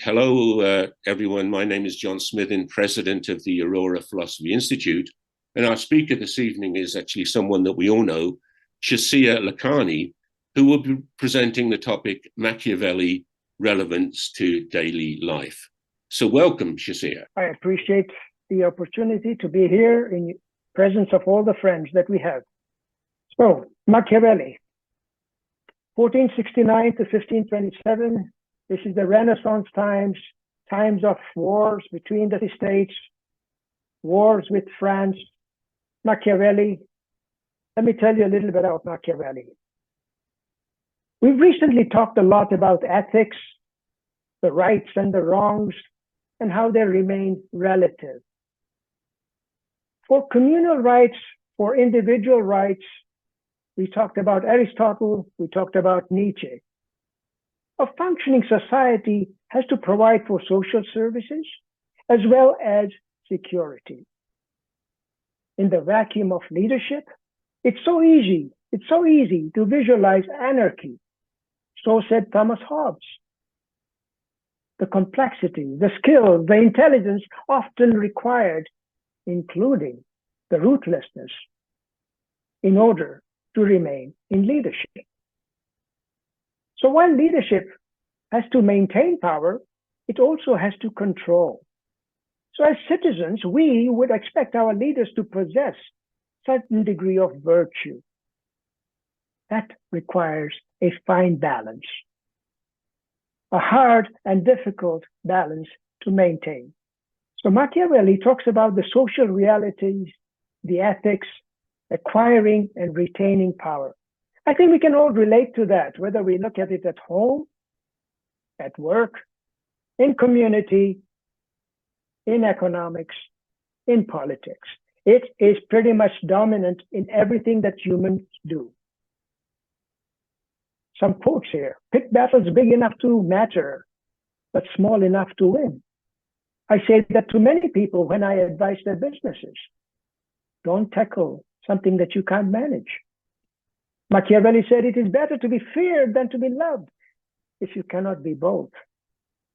Hello, everyone. My name is John Smithin, president of the Aurora Philosophy Institute. And our speaker this evening is actually someone that we all know, Shishir Lakhani, who will be presenting the topic Machiavelli, Relevance to Daily Life. So welcome, Shishir. I appreciate the opportunity to be here in presence of all the friends that we have. So, Machiavelli, 1469 to 1527. This is the Renaissance times, times of wars between the states, wars with France. Machiavelli. Let me tell you a little bit about Machiavelli. We've recently talked a lot about ethics, the rights and the wrongs, and how they remain relative. For communal rights, for individual rights, we talked about Aristotle, we talked about Nietzsche. A functioning society has to provide for social services as well as security. In the vacuum of leadership, it's so easy to visualize anarchy. So said Thomas Hobbes. The complexity, the skill, the intelligence often required, including the ruthlessness, in order to remain in leadership. So while leadership has to maintain power, it also has to control. So as citizens, we would expect our leaders to possess a certain degree of virtue. That requires a fine balance, a hard and difficult balance to maintain. So Machiavelli talks about the social realities, the ethics, acquiring and retaining power. I think we can all relate to that, whether we look at it at home, at work, in community, in economics, in politics. It is pretty much dominant in everything that humans do. Some quotes here: pick battles big enough to matter, but small enough to win. I say that to many people when I advise their businesses. Don't tackle something that you can't manage. Machiavelli said it is better to be feared than to be loved if you cannot be both.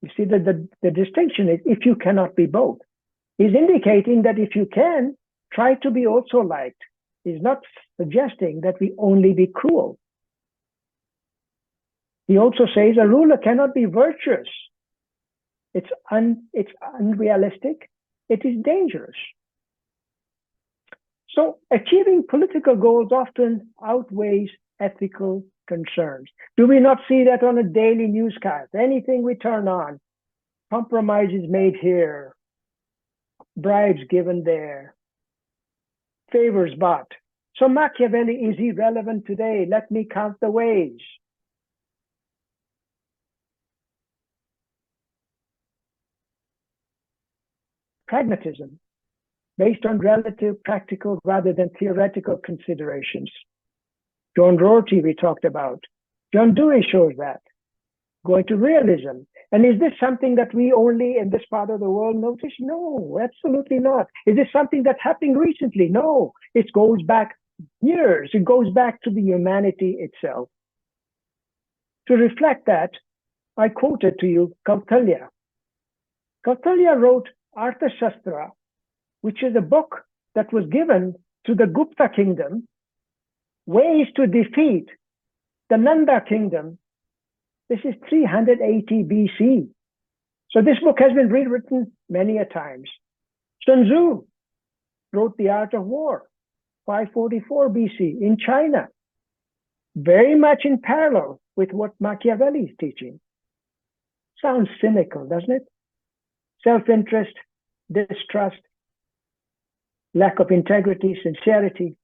You see that the distinction is if you cannot be both. He's indicating that if you can, try to be also liked. He's not suggesting that we only be cruel. He also says a ruler cannot be virtuous. It's unrealistic. It is dangerous. So achieving political goals often outweighs ethical concerns. Do we not see that on a daily newscast? Anything we turn on, compromises made here, bribes given there, favors bought. So Machiavelli is irrelevant today. Let me count the ways. Pragmatism, based on relative, practical, rather than theoretical considerations. John Rorty we talked about. John Dewey shows that. Going to realism. And is this something that we only in this part of the world notice? No, absolutely not. Is this something that's happening recently? No, it goes back years. It goes back to the humanity itself. To reflect that, I quoted to you Kautilya. Kautilya wrote Arthashastra, which is a book that was given to the Gupta kingdom, ways to defeat the Nanda kingdom. This is 380 BC. So this book has been rewritten many a times. Sun Tzu wrote The Art of War, 544 BC in China, very much in parallel with what Machiavelli is teaching. Sounds cynical, doesn't it? Self-interest, distrust, lack of integrity, sincerity.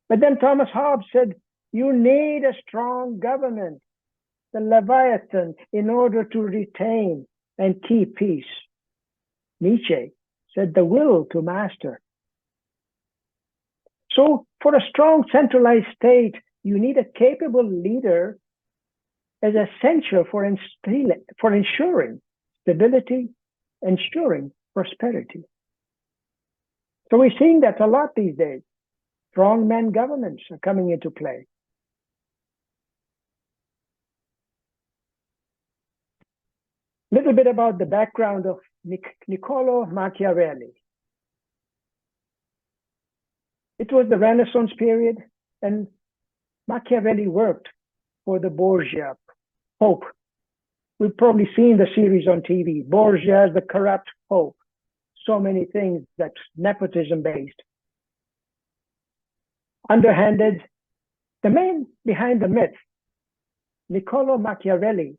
But then Thomas Hobbes said, you need a strong government, the Leviathan, in order to retain and keep peace. Nietzsche said, the will to master. So for a strong centralized state, you need a capable leader as essential for ensuring stability, ensuring prosperity. So we're seeing that a lot these days. Strongman governments are coming into play. Little bit about the background of Niccolo Machiavelli. It was the Renaissance period, and Machiavelli worked for the Borgia Pope. We've probably seen the series on TV, Borgia as the corrupt Pope. So many things that's nepotism-based. Underhanded. The man behind the myth, Niccolo Machiavelli,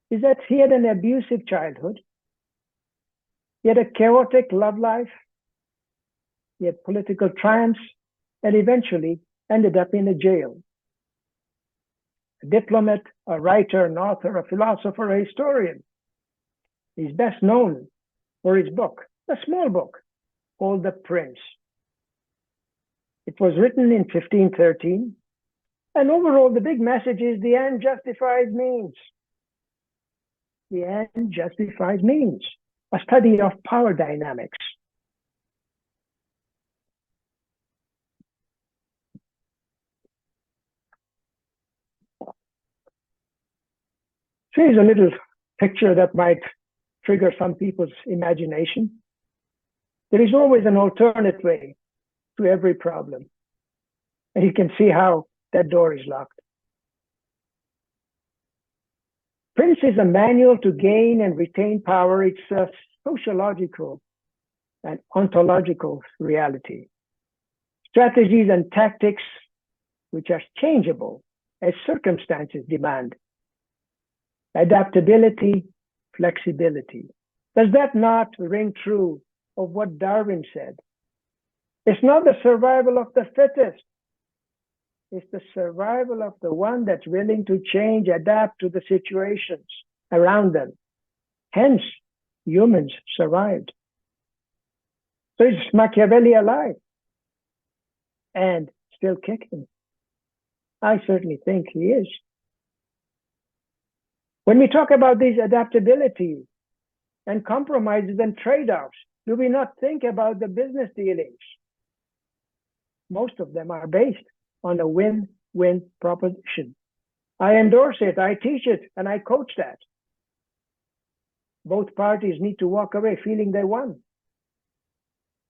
is that he had an abusive childhood. He had a chaotic love life. He had political triumphs and eventually ended up in a jail. A diplomat, a writer, an author, a philosopher, a historian. He's best known for his book, a small book called The Prince. It was written in 1513. And overall, the big message is the end justifies means. The end justifies means. A study of power dynamics. So here's a little picture that might trigger some people's imagination. There is always an alternate way to every problem. And you can see how that door is locked. Prince is a manual to gain and retain power. It's a sociological and ontological reality. Strategies and tactics which are changeable as circumstances demand. Adaptability, flexibility. Does that not ring true of what Darwin said? It's not the survival of the fittest. It's the survival of the one that's willing to change, adapt to the situations around them. Hence, humans survived. So is Machiavelli alive and still kicking? I certainly think he is. When we talk about these adaptability and compromises and trade-offs, do we not think about the business dealings? Most of them are based on a win-win proposition. I endorse it, I teach it, and I coach that. Both parties need to walk away feeling they won.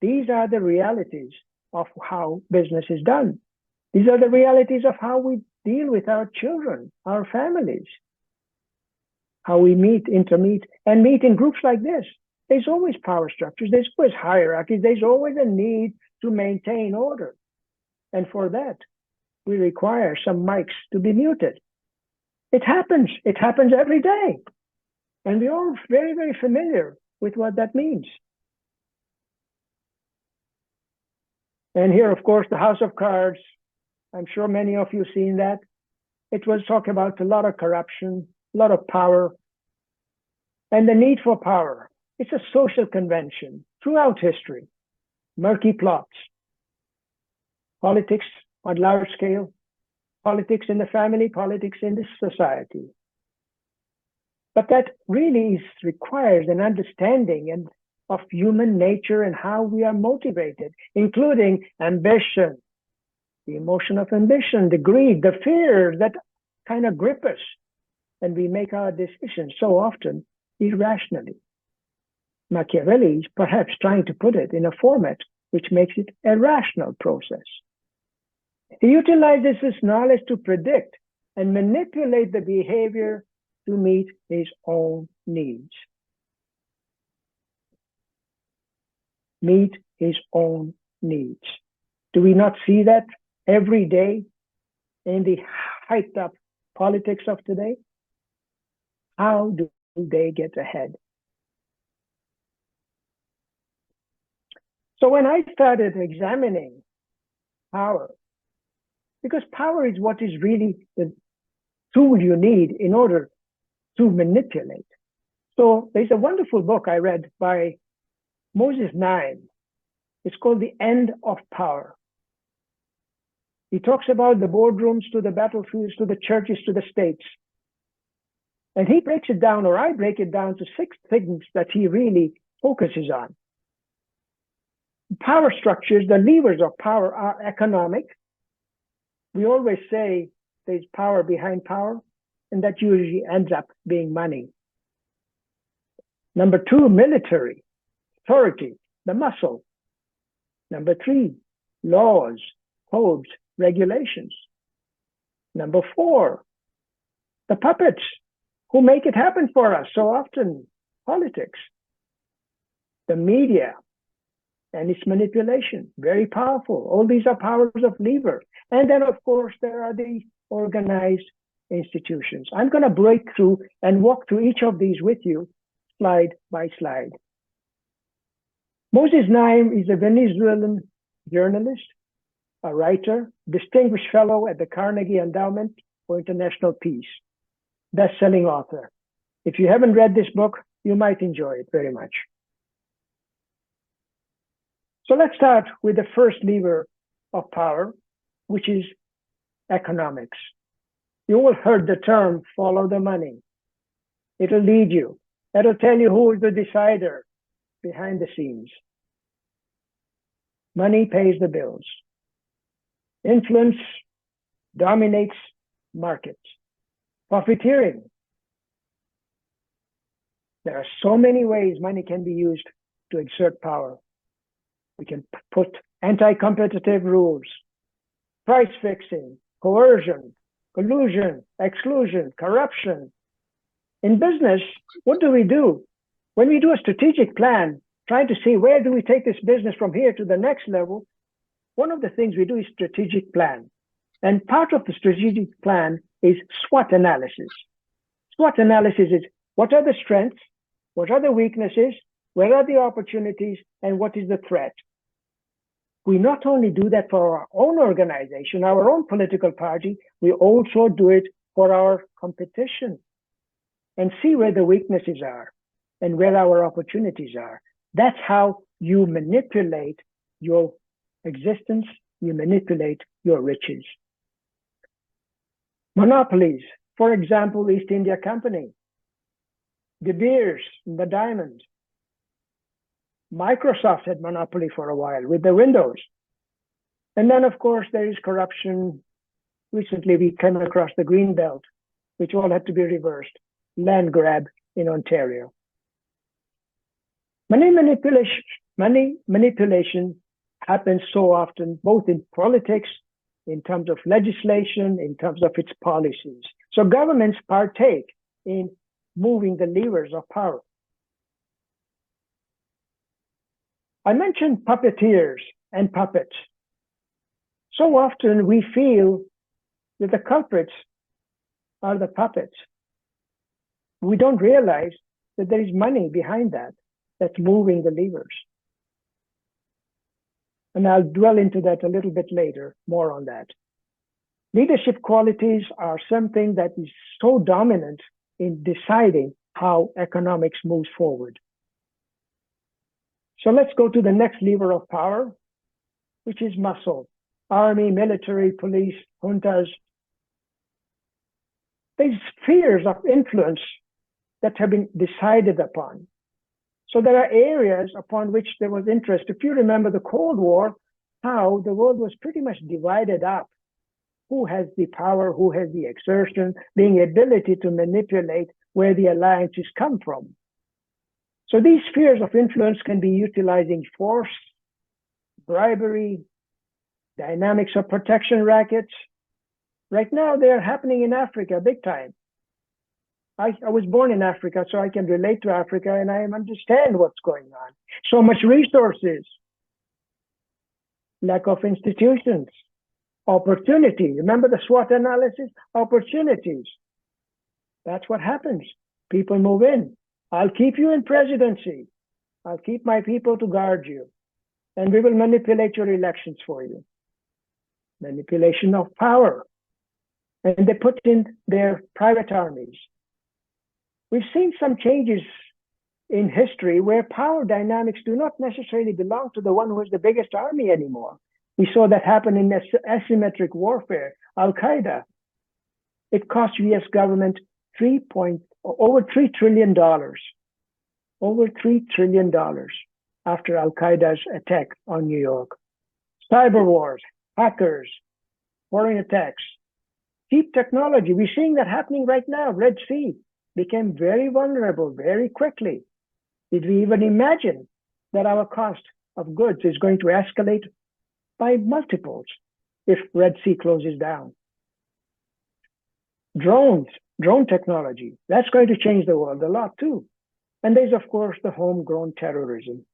These are the realities of how business is done. These are the realities of how we deal with our children, our families, how we meet, intermeet, and meet in groups like this. There's always power structures, there's always hierarchies, there's always a need to maintain order. And for that, we require some mics to be muted. It happens every day. And we're all very, very familiar with what that means. And here, of course, the House of Cards. I'm sure many of you seen that. It was talk about a lot of corruption, a lot of power, and the need for power. It's a social convention throughout history. Murky plots, politics on large scale, politics in the family, politics in the society. But that really requires an understanding of human nature and how we are motivated, including ambition, the emotion of ambition, the greed, the fear that kind of grip us. And we make our decisions so often irrationally. Machiavelli is perhaps trying to put it in a format which makes it a rational process. He utilizes his knowledge to predict and manipulate the behavior to meet his own needs. Meet his own needs. Do we not see that every day in the hyped up politics of today? How do they get ahead? So when I started examining power, because power is what is really the tool you need in order to manipulate. So there's a wonderful book I read by Moses Naim. It's called The End of Power. He talks about the boardrooms to the battlefields, to the churches, to the states. And he breaks it down, or I break it down to 6 things that he really focuses on. Power structures, the levers of power are economic. We always say there's power behind power, and that usually ends up being money. Number 2, military, authority, the muscle. Number 3, laws, codes, regulations. Number 4, the puppets who make it happen for us so often, politics. The media and its manipulation, very powerful. All these are powers of lever. And then, of course, there are the organized institutions. I'm going to break through and walk through each of these with you, slide by slide. Moses Naim is a Venezuelan journalist, a writer, distinguished fellow at the Carnegie Endowment for International Peace, best-selling author. If you haven't read this book, you might enjoy it very much. So let's start with the first lever of power, which is economics. You all heard the term, follow the money. It'll lead you. It'll tell you who is the decider behind the scenes. Money pays the bills. Influence dominates markets. Profiteering. There are so many ways money can be used to exert power. We can put anti-competitive rules, price fixing, coercion, collusion, exclusion, corruption. In business, what do? When we do a strategic plan, trying to see where do we take this business from here to the next level, one of the things we do is strategic plan. And part of the strategic plan is SWOT analysis. SWOT analysis is what are the strengths, what are the weaknesses, where are the opportunities, and what is the threat? We not only do that for our own organization, our own political party, we also do it for our competition and see where the weaknesses are and where our opportunities are. That's how you manipulate your existence, you manipulate your riches. Monopolies, for example, East India Company, De Beers, the diamond. Microsoft had monopoly for a while with the Windows. And then, of course, there is corruption. Recently, we came across the Green Belt, which all had to be reversed. Land grab in Ontario. Money manipulation happens so often, both in politics, in terms of legislation, in terms of its policies. So governments partake in moving the levers of power. I mentioned puppeteers and puppets. So often we feel that the culprits are the puppets. We don't realize that there is money behind that, that's moving the levers. And I'll dwell into that a little bit later, more on that. Leadership qualities are something that is so dominant in deciding how economics moves forward. So let's go to the next lever of power, which is muscle. Army, military, police, juntas. These spheres of influence that have been decided upon. So there are areas upon which there was interest. If you remember the Cold War, how the world was pretty much divided up. Who has the power, who has the exertion, the ability to manipulate where the alliances come from. So these spheres of influence can be utilizing force, bribery, dynamics of protection rackets. Right now, they're happening in Africa big time. I was born in Africa, so I can relate to Africa and I understand what's going on. So much resources, lack of institutions, opportunity. Remember the SWOT analysis? Opportunities. That's what happens. People move in. I'll keep you in presidency. I'll keep my people to guard you. And we will manipulate your elections for you. Manipulation of power. And they put in their private armies. We've seen some changes in history where power dynamics do not necessarily belong to the one who has the biggest army anymore. We saw that happen in asymmetric warfare. Al-Qaeda, it cost US government over $3 trillion. Over $3 trillion after Al-Qaeda's attack on New York. Cyber wars, hackers, foreign attacks, cheap technology. We're seeing that happening right now. Red Sea became very vulnerable very quickly. Did we even imagine that our cost of goods is going to escalate by multiples if Red Sea closes down? Drone technology, that's going to change the world a lot too. And there's, of course, the homegrown terrorism.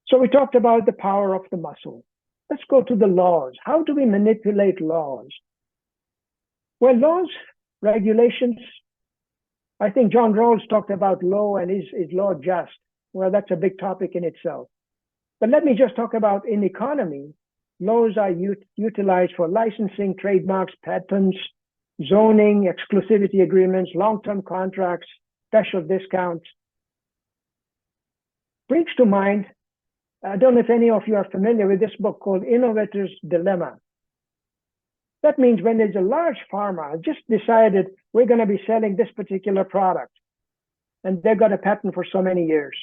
So we talked about the power of the muscle. Let's go to the laws. How do we manipulate laws? Well, laws, regulations, I think John Rawls talked about law and is law just? Well, that's a big topic in itself. But let me just talk about in economy, laws are utilized for licensing, trademarks, patents, zoning, exclusivity agreements, long-term contracts, special discounts. Brings to mind, I don't know if any of you are familiar with this book called Innovator's Dilemma. That means when there's a large pharma just decided we're going to be selling this particular product, and they've got a patent for so many years.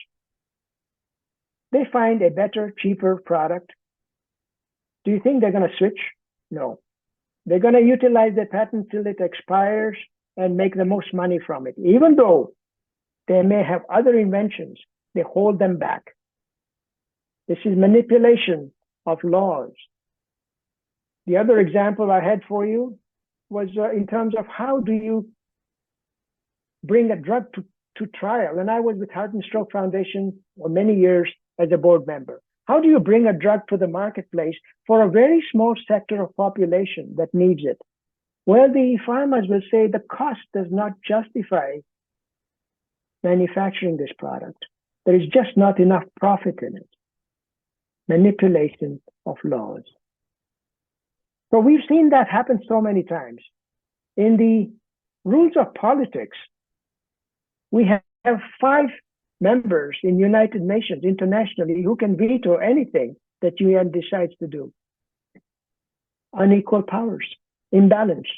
They find a better, cheaper product. Do you think they're going to switch? No. They're going to utilize the patent till it expires and make the most money from it. Even though they may have other inventions, they hold them back. This is manipulation of laws. The other example I had for you was in terms of how do you bring a drug to trial. And I was with Heart and Stroke Foundation for many years as a board member. How do you bring a drug to the marketplace for a very small sector of population that needs it? Well, the farmers will say the cost does not justify manufacturing this product. There is just not enough profit in it. Manipulation of laws. So we've seen that happen so many times. In the rules of politics, we have 5 members in United Nations internationally who can veto anything that UN decides to do. Unequal powers, imbalance.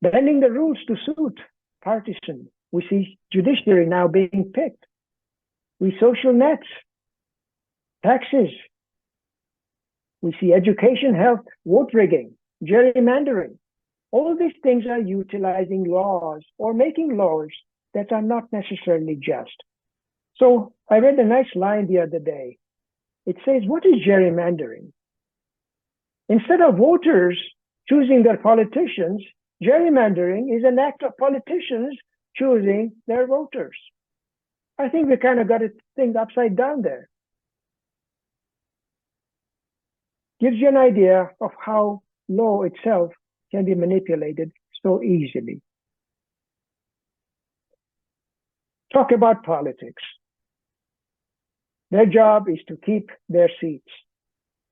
Bending the rules to suit partisan. We see judiciary now being picked. We social nets, taxes. We see education, health, vote rigging, gerrymandering. All these things are utilizing laws or making laws that are not necessarily just. So I read a nice line the other day. It says, what is gerrymandering? Instead of voters choosing their politicians, gerrymandering is an act of politicians choosing their voters. I think we kind of got it things upside down there. Gives you an idea of how law itself can be manipulated so easily. Talk about politics. Their job is to keep their seats.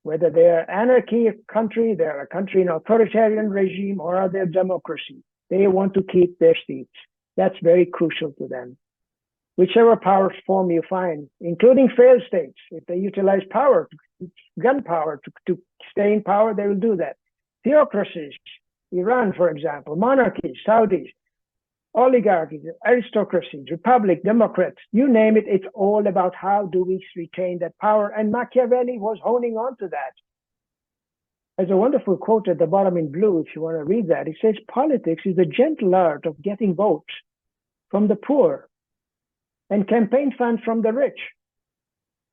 Whether they're anarchy country, they're a country in authoritarian regime, or are they a democracy, they want to keep their seats. That's very crucial to them. Whichever power form you find, including failed states, if they utilize power, gun power to stay in power, they will do that. Theocracies, Iran, for example, monarchies, Saudis, oligarchies, aristocracies, republic, democrats, you name it, it's all about how do we retain that power. And Machiavelli was honing on to that. There's a wonderful quote at the bottom in blue, if you want to read that. It says, politics is the gentle art of getting votes from the poor and campaign funds from the rich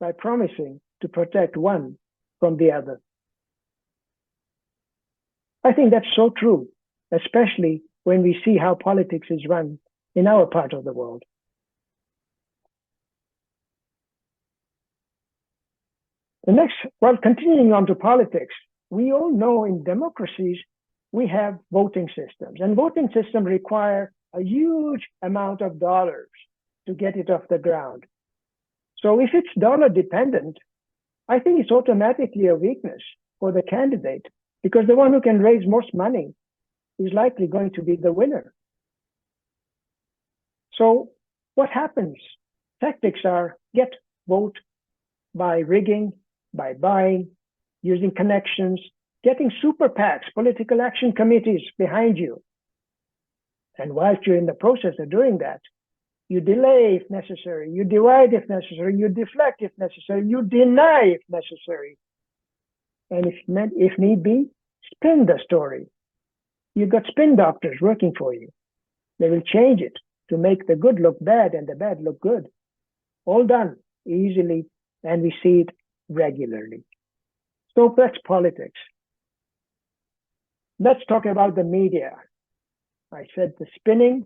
by promising to protect one from the other. I think that's so true, especially when we see how politics is run in our part of the world. Continuing on to politics, we all know in democracies, we have voting systems, and voting systems require a huge amount of dollars to get it off the ground. So if it's dollar dependent, I think it's automatically a weakness for the candidate, because the one who can raise most money is likely going to be the winner. So what happens? Tactics are get vote by rigging, by buying, using connections, getting super PACs, political action committees behind you. And whilst you're in the process of doing that, you delay if necessary, you divide if necessary, you deflect if necessary, you deny if necessary. And if need be, spin the story. You've got spin doctors working for you. They will change it to make the good look bad and the bad look good. All done easily, and we see it regularly. So that's politics. Let's talk about the media. I said the spinning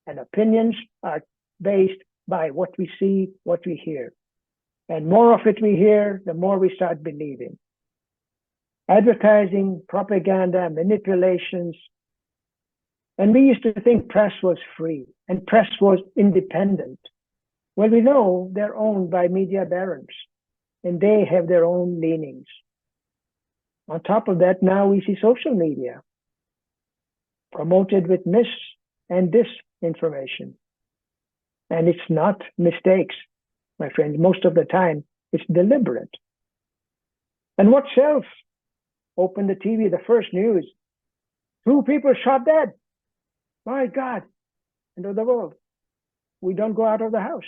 and opinions are based by what we see, what we hear. And more of it we hear, the more we start believing. Advertising, propaganda, manipulations. And we used to think press was free and press was independent. Well, we know they're owned by media barons and they have their own leanings. On top of that, now we see social media promoted with mis and disinformation. And it's not mistakes, my friends. Most of the time, it's deliberate. And what sells? Open the TV, the first news. 2 people shot dead. My God, end of the world. We don't go out of the house.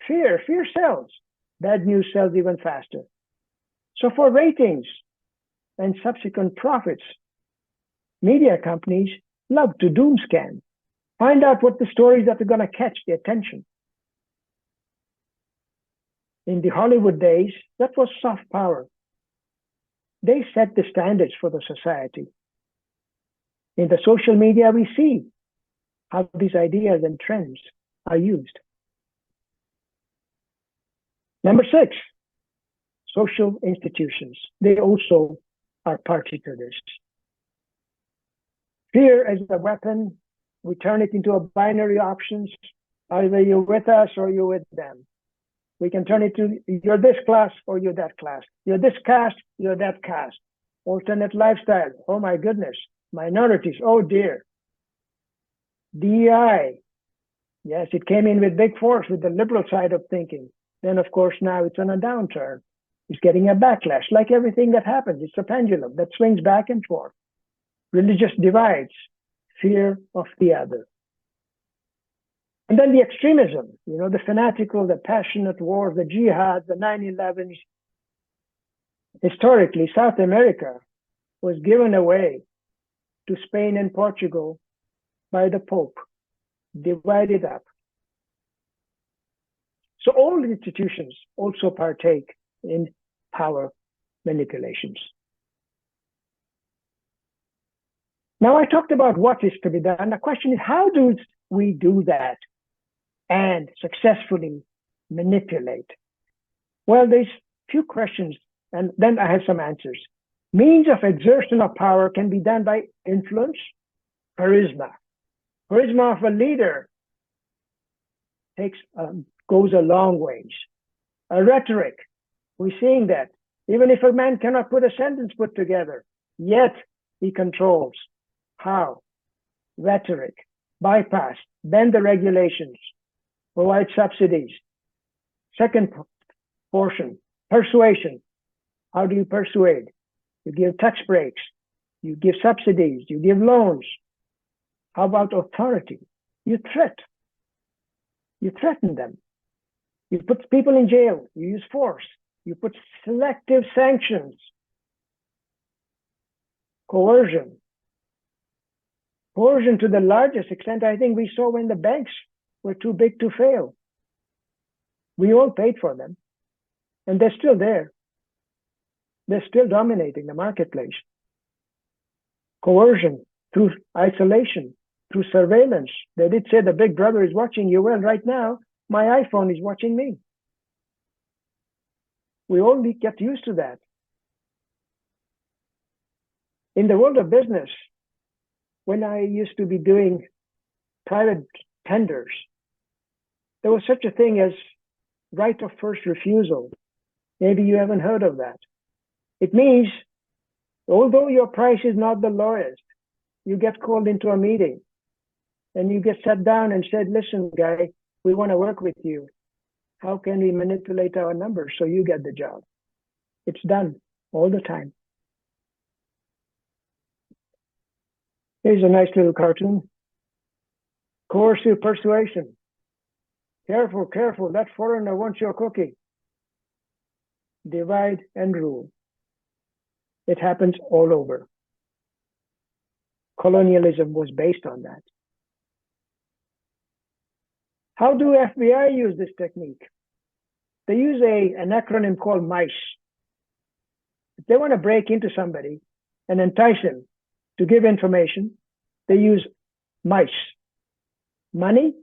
Fear sells. Bad news sells even faster. So for ratings and subsequent profits, media companies love to doom scan. Find out what the stories that are going to catch the attention. In the Hollywood days, that was soft power. They set the standards for the society. In the social media, we see how these ideas and trends are used. Number 6, social institutions. They also are party to this. Fear as a weapon, we turn it into a binary options. Either you're with us or you're with them. We can turn it to you're this class or you're that class. You're this caste, you're that caste. Alternate lifestyle. Oh my goodness. Minorities. Oh dear. DEI. Yes, it came in with big force with the liberal side of thinking. Then, of course, now it's on a downturn. It's getting a backlash. Like everything that happens, it's a pendulum that swings back and forth. Religious divides, fear of the other. And then the extremism, the fanatical, the passionate wars, the jihad, the 9/11s. Historically, South America was given away to Spain and Portugal by the Pope, divided up. So all institutions also partake in power manipulations. Now I talked about what is to be done. The question is, how do we do that and successfully manipulate? Well, there's few questions, and then I have some answers. Means of exertion of power can be done by influence, charisma. Charisma of a leader goes a long ways. A rhetoric, we're seeing that. Even if a man cannot put a sentence put together, yet he controls. How? Rhetoric, bypass, bend the regulations, provide subsidies. Second portion, persuasion. How do you persuade? You give tax breaks, you give subsidies, you give loans. How about authority? You threaten them. You put people in jail, you use force, you put selective sanctions. Coercion. Coercion to the largest extent, I think we saw when the banks were too big to fail. We all paid for them, and they're still there. They're still dominating the marketplace. Coercion through isolation, through surveillance. They did say the big brother is watching you. Well, right now, my iPhone is watching me. We all get used to that. In the world of business, when I used to be doing private tenders, there was such a thing as right of first refusal. Maybe you haven't heard of that. It means, although your price is not the lowest, you get called into a meeting and you get sat down and said, listen, guy, we want to work with you. How can we manipulate our numbers so you get the job? It's done all the time. Here's a nice little cartoon. Coercive persuasion. Careful, careful, that foreigner wants your cookie. Divide and rule. It happens all over. Colonialism was based on that. How do FBI use this technique? They use an acronym called MICE. If they want to break into somebody and entice him to give information, they use MICE. Money,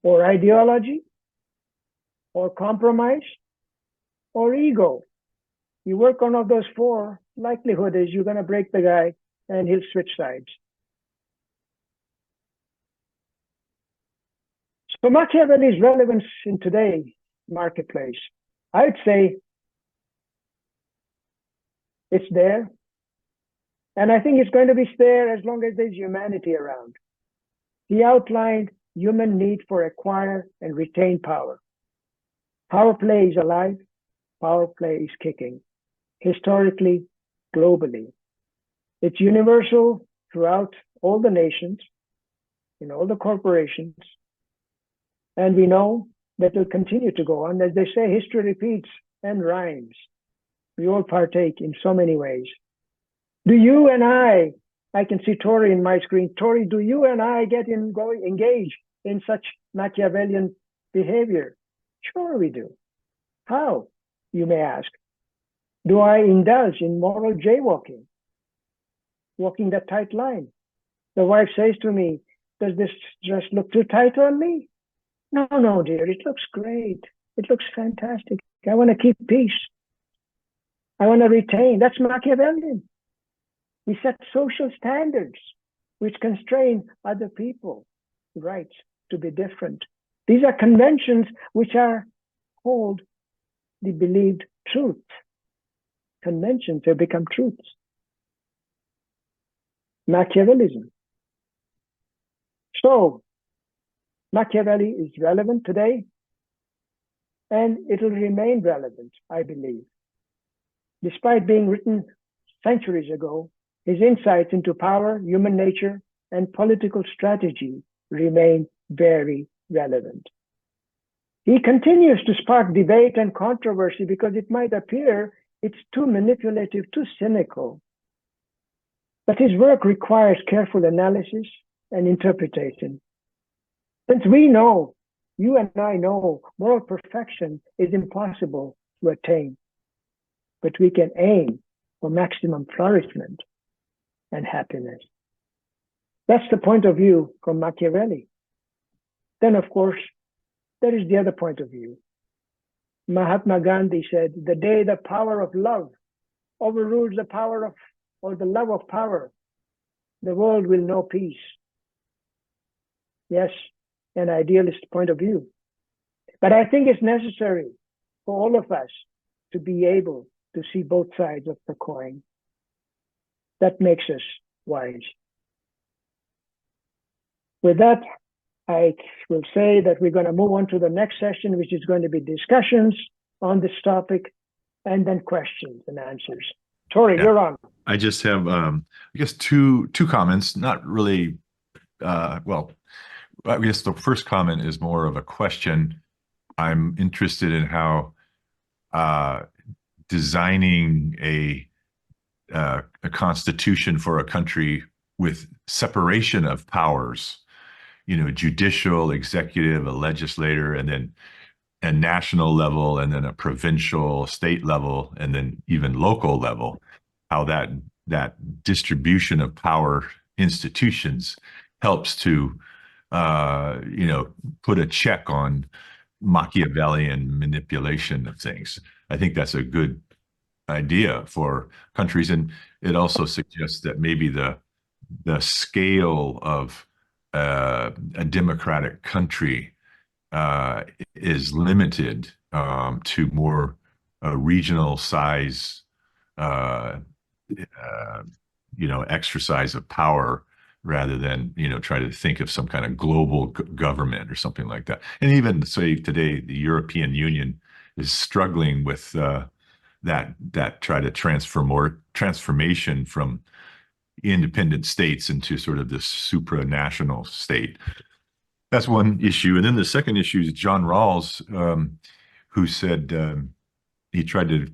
or ideology, or compromise, or ego. You work on all those four, likelihood is you're going to break the guy and he'll switch sides. So Machiavelli's relevance in today's marketplace, I'd say it's there. And I think it's going to be there as long as there's humanity around. He outlined human need for acquire and retain power. Power play is alive. Power play is kicking. Historically, globally. It's universal throughout all the nations, in all the corporations. And we know that will continue to go on. As they say, history repeats and rhymes. We all partake in so many ways. Do you and I can see Tori in my screen. Tori, do you and I engage in such Machiavellian behavior? Sure we do. How, you may ask? Do I indulge in moral jaywalking? Walking that tight line. The wife says to me, does this dress look too tight on me? No, dear, it looks great. It looks fantastic. I want to keep peace. I want to retain. That's Machiavellian. We set social standards which constrain other people's rights to be different. These are conventions which are called the believed truth. Conventions have become truths. Machiavellism. So, Machiavelli is relevant today, and it will remain relevant, I believe. Despite being written centuries ago, his insights into power, human nature, and political strategy remain very relevant. He continues to spark debate and controversy because it might appear it's too manipulative, too cynical. But his work requires careful analysis and interpretation. Since we know, you and I know, moral perfection is impossible to attain, but we can aim for maximum flourishment and happiness. That's the point of view from Machiavelli. Then, of course, there is the other point of view. Mahatma Gandhi said, the day the power of love overrules the power of, or the love of power, the world will know peace. Yes, an idealist point of view. But I think it's necessary for all of us to be able to see both sides of the coin. That makes us wise. With that, I will say that we're going to move on to the next session, which is going to be discussions on this topic and then questions and answers. Tori, you're on. I just have, I guess, two comments, not really, well, I guess the first comment is more of a question. I'm interested in how designing a constitution for a country with separation of powers, you know, judicial, executive, a legislator, and then a national level, and then a provincial, state level, and then even local level, how that distribution of power institutions helps to you know, put a check on Machiavellian manipulation of things. I think that's a good idea for countries, and it also suggests that maybe the scale of a democratic country is limited to more regional size, you know, exercise of power, rather than, you know, try to think of some kind of global government or something like that. And even say today, the European Union is struggling with that try to transformation from independent states into sort of this supranational state. That's one issue. And then the second issue is John Rawls, who said he tried to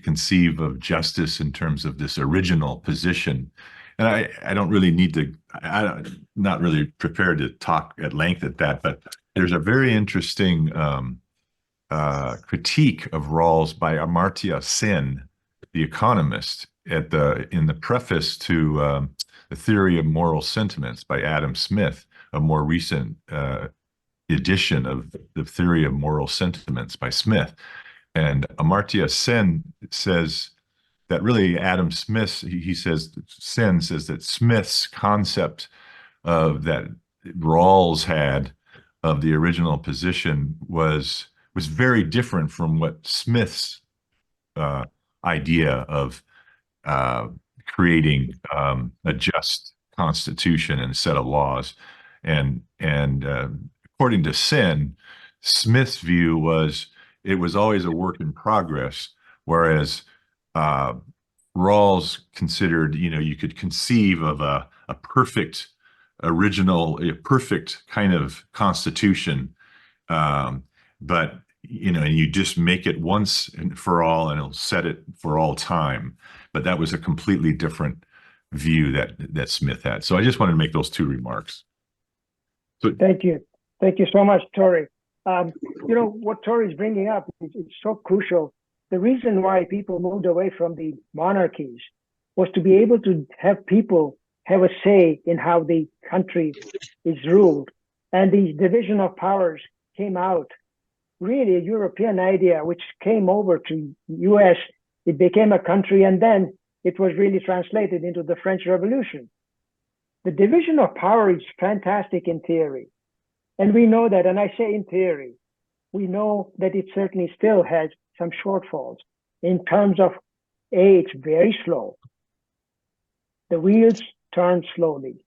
conceive of justice in terms of this original position. and I don't really need to, I'm not really prepared to talk at length at that, but there's a very interesting critique of Rawls by Amartya Sen, the economist, in the preface to The Theory of Moral Sentiments by Adam Smith, a more recent edition of The Theory of Moral Sentiments by Smith. And Amartya Sen says that really Adam Smith, he says, Sen says that Smith's concept of that Rawls had of the original position was very different from what Smith's idea of creating a just constitution and set of laws. And according to Sen, Smith's view was it was always a work in progress, whereas Rawls considered, you could conceive of a perfect original, a perfect kind of constitution, but and you just make it once and for all, and it'll set it for all time. But that was a completely different view that Smith had. So I just wanted to make those two remarks. So, thank you so much, Tori. What Tori's bringing up is so crucial. The reason why people moved away from the monarchies was to be able to have people have a say in how the country is ruled. And the division of powers came out, really a European idea, which came over to US. It became a country, and then it was really translated into the French Revolution. The division of power is fantastic in theory. And we know that, and I say in theory, we know that it certainly still has some shortfalls in terms of, it's very slow. The wheels turn slowly.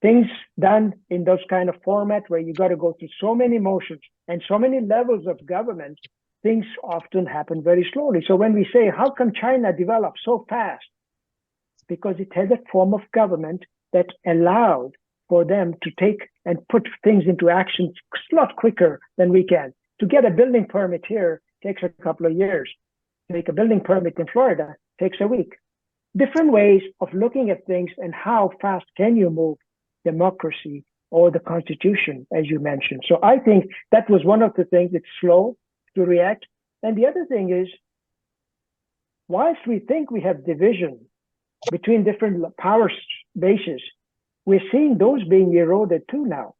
Things done in those kind of format where you got to go through so many motions and so many levels of government, things often happen very slowly. So when we say, how come China developed so fast? Because it has a form of government that allowed for them to take and put things into action a lot quicker than we can. To get a building permit here takes a couple of years. To make a building permit in Florida takes a week. Different ways of looking at things and how fast can you move democracy or the Constitution, as you mentioned. So I think that was one of the things. It's slow to react. And the other thing is, whilst we think we have division between different power bases, we're seeing those being eroded too now.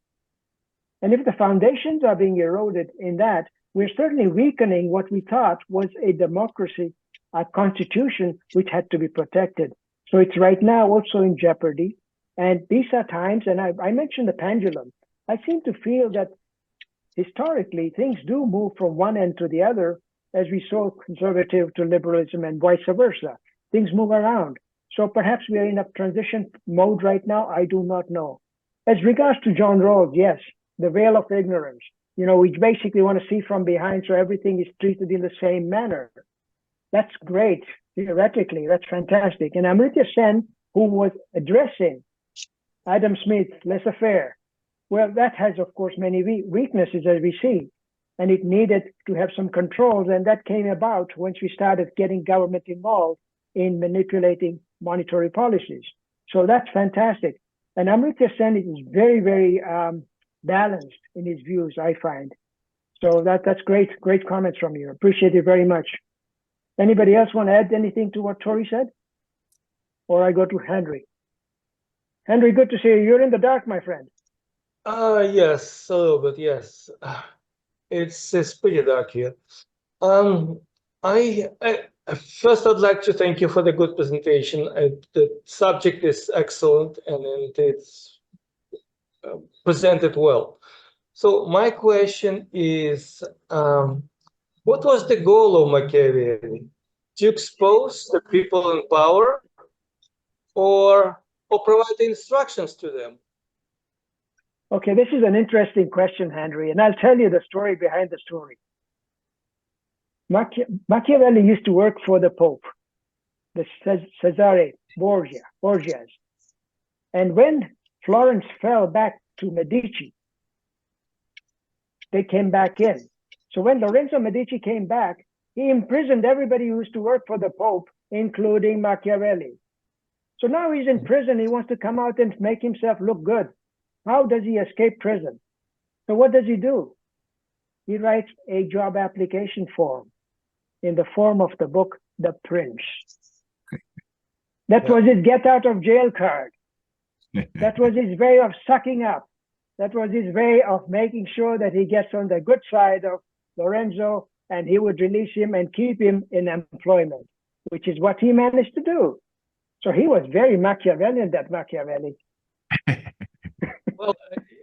And if the foundations are being eroded in that, we're certainly weakening what we thought was a democracy, a constitution, which had to be protected. So it's right now also in jeopardy. And these are times, and I mentioned the pendulum. I seem to feel that historically things do move from one end to the other, as we saw conservative to liberalism and vice versa. Things move around. So perhaps we are in a transition mode right now. I do not know. As regards to John Rawls, yes, the veil of ignorance. We basically want to see from behind, so everything is treated in the same manner. That's great, theoretically. That's fantastic. And Amartya Sen, who was addressing Adam Smith's laissez-faire, well, that has, of course, many weaknesses, as we see. And it needed to have some controls. And that came about once we started getting government involved in manipulating monetary policies. So that's fantastic. And Amartya Sen is very, very balanced in his views, I find. So that's great comments from you. Appreciate it very much. Anybody else want to add anything to what Tori said? Or I go to Henry. Henry, good to see you. You're in the dark, my friend. Yes, a little bit, yes. It's pretty dark here. I first I'd like to thank you for the good presentation. The subject is excellent and it's presented well. So my question is, what was the goal of Machiavelli? To expose the people in power or provide instructions to them? Okay, this is an interesting question, Henry, and I'll tell you the story behind the story. Machiavelli used to work for the Pope, the Cesare Borgia. And when Florence fell back to Medici, they came back in. So when Lorenzo Medici came back, he imprisoned everybody who used to work for the Pope, including Machiavelli. So now he's in prison. He wants to come out and make himself look good. How does he escape prison? So what does he do? He writes a job application form in the form of the book, The Prince. That was his get out of jail card. That was his way of sucking up. That was his way of making sure that he gets on the good side of Lorenzo and he would release him and keep him in employment, which is what he managed to do. So he was very Machiavellian, that Machiavelli. Well,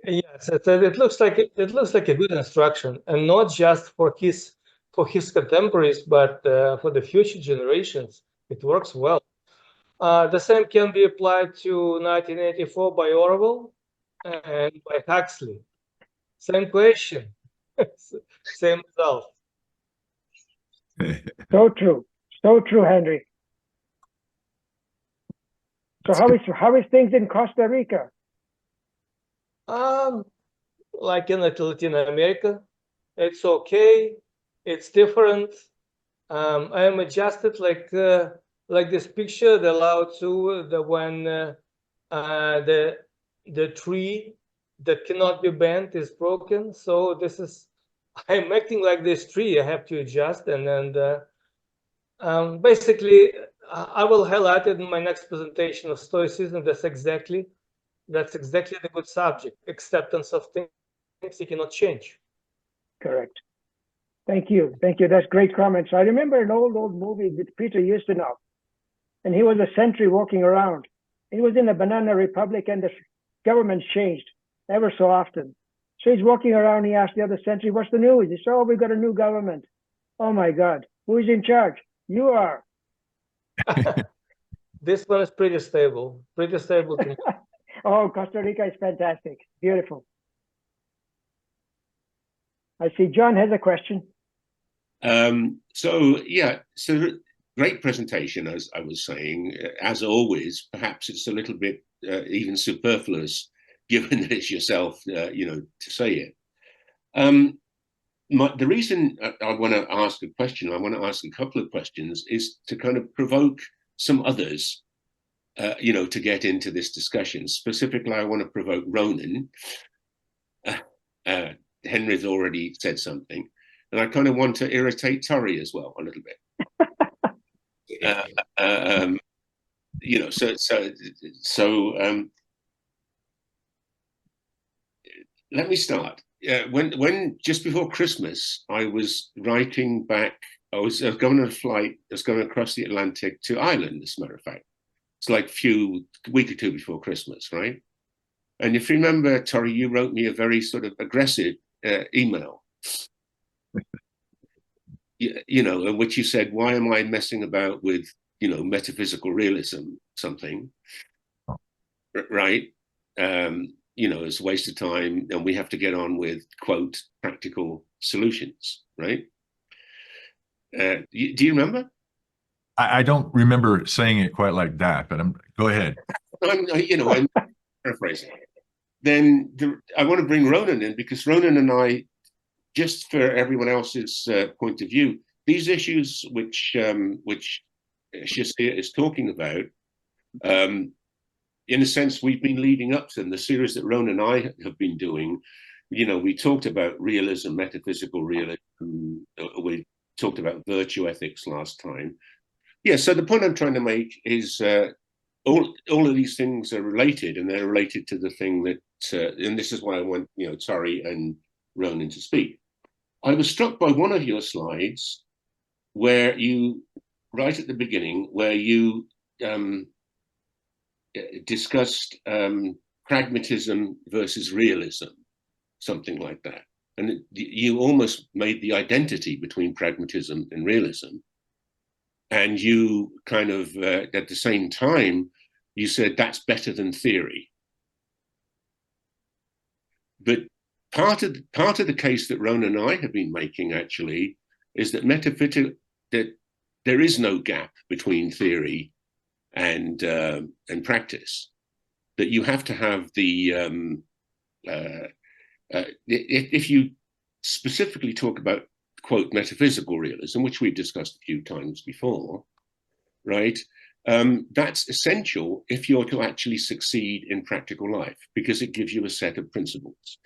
yes, it looks like a good instruction, and not just for his contemporaries, but for the future generations. It works well. The same can be applied to 1984 by Orwell and by Huxley. Same question, same result. So true, Henry. So how is things in Costa Rica? Like in Latin America, it's okay. It's different. I am adjusted like this picture, the Lao Tzu, when the tree that cannot be bent is broken. So this is, I'm acting like this tree. I have to adjust, and then basically I will highlight it in my next presentation of Stoicism. That's exactly the good subject: acceptance of things you cannot change. Correct. Thank you. That's great comments. I remember an old movie with Peter Ustinov, and he was a sentry walking around. He was in a banana republic, and the government changed ever so often. So he's walking around. He asked the other sentry, "What's the news?" He said, "Oh, we've got a new government." "Oh my God, who is in charge?" "You are." This one is pretty stable. Oh, Costa Rica is fantastic. Beautiful. I see John has a question. So great presentation, as I was saying. As always, perhaps it's a little bit even superfluous, given that it's yourself, to say it. The reason I want to ask a question, I want to ask a couple of questions, is to kind of provoke some others, to get into this discussion. Specifically, I want to provoke Ronan. Henry's already said something, and I kind of want to irritate Torrey as well a little bit. Let me start. When just before Christmas, I was writing back. I was going on a flight. I was going across the Atlantic to Ireland, as a matter of fact. It's like a week or two before Christmas, right? And if you remember, Torrey, you wrote me a very sort of aggressive email, in which you said, "Why am I messing about with, metaphysical realism, something, right? It's a waste of time, and we have to get on with, quote, practical solutions," right? Do you remember? I don't remember saying it quite like that, but go ahead. I'm paraphrasing. Then I want to bring Ronan in, because Ronan and I, just for everyone else's point of view, these issues which Shishir is talking about, in a sense, we've been leading up to them. The series that Ronan and I have been doing, we talked about realism, metaphysical realism. We talked about virtue ethics last time. Yeah, so the point I'm trying to make is all of these things are related, and they're related to the thing that, and this is why I want, Torrey and Ronan to speak. I was struck by one of your slides where you, right at the beginning, where you discussed pragmatism versus realism, something like that. And you almost made the identity between pragmatism and realism. And you kind of, at the same time, you said that's better than theory. But part of the case that Ronan and I have been making, actually, is that that there is no gap between theory and practice. That you have to have the if you specifically talk about, quote, metaphysical realism, which we've discussed a few times before, right? that's essential if you're to actually succeed in practical life, because it gives you a set of principles.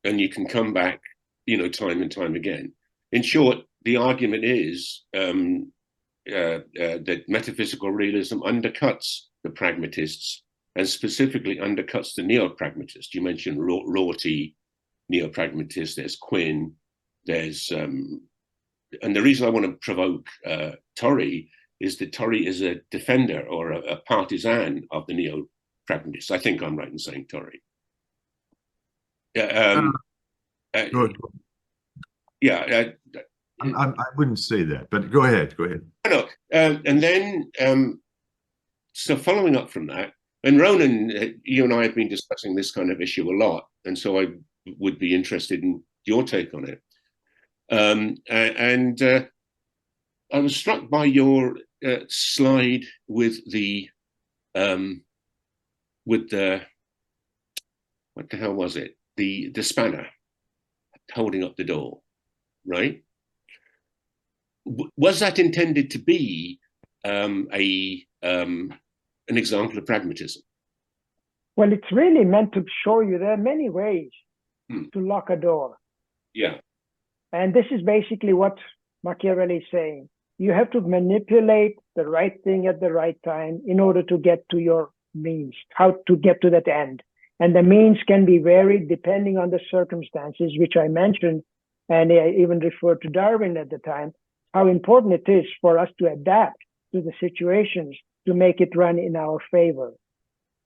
And you can come back, time and time again. In short, the argument is that metaphysical realism undercuts the pragmatists, and specifically undercuts the neo-pragmatists. You mentioned Rorty, neo-pragmatist, there's Quinn, there's... and the reason I want to provoke Torrey is that Torrey is a defender or a partisan of the neo-pragmatists. I think I'm right in saying Torrey. Good. Yeah. I wouldn't say that, but go ahead. No, and then, so following up from that, and Ronan, you and I have been discussing this kind of issue a lot, and so I would be interested in your take on it. I was struck by your slide with the what the hell was it? The spanner holding up the door, right? Was that intended to be an example of pragmatism? Well, it's really meant to show you there are many ways to lock a door. Yeah. And this is basically what Machiavelli is saying. You have to manipulate the right thing at the right time in order to get to your means, how to get to that end. And the means can be varied depending on the circumstances, which I mentioned, and I even referred to Darwin at the time, how important it is for us to adapt to the situations to make it run in our favor.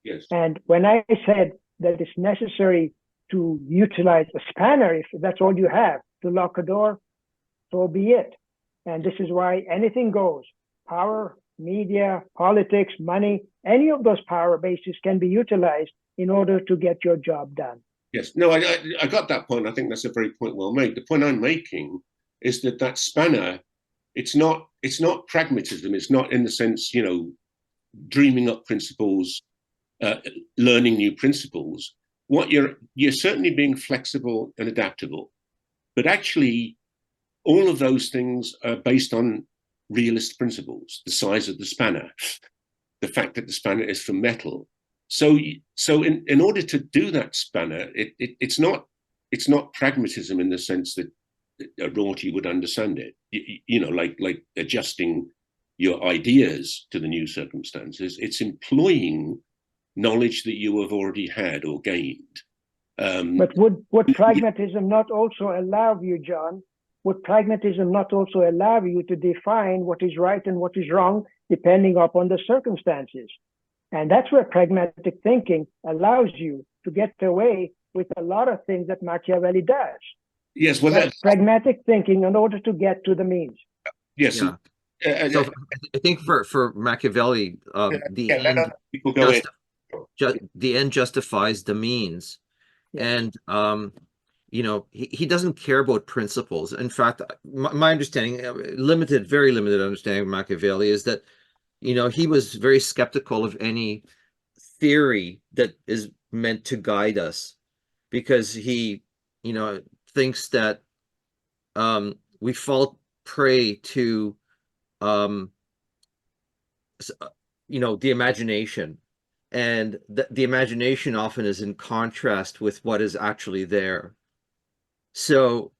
Yes. And when I said that it's necessary to utilize a spanner, if that's all you have to lock a door, so be it. And this is why anything goes. Power, media, politics, money, any of those power bases can be utilized in order to get your job done. Yes. No, I got that point. I think that's a very point well made. The point I'm making is that spanner, it's not pragmatism. It's not in the sense, dreaming up principles, learning new principles. What you're certainly being flexible and adaptable, but actually all of those things are based on realist principles, the size of the spanner, the fact that the spanner is from metal. So in order to do that spanner, it's not pragmatism in the sense that Rorty would understand it, like adjusting your ideas to the new circumstances. It's employing knowledge that you have already had or gained. But would pragmatism not also allow you, John, would pragmatism not also allow you to define what is right and what is wrong, depending upon the circumstances? And that's where pragmatic thinking allows you to get away with a lot of things that Machiavelli does. Yes, well, that's pragmatic thinking in order to get to the means. Yes. Yeah. So I think the end justifies the means. Yeah. And he doesn't care about principles. In fact, my understanding, very limited understanding of Machiavelli, is that he was very skeptical of any theory that is meant to guide us, because he thinks that we fall prey to the imagination, and the imagination often is in contrast with what is actually there. So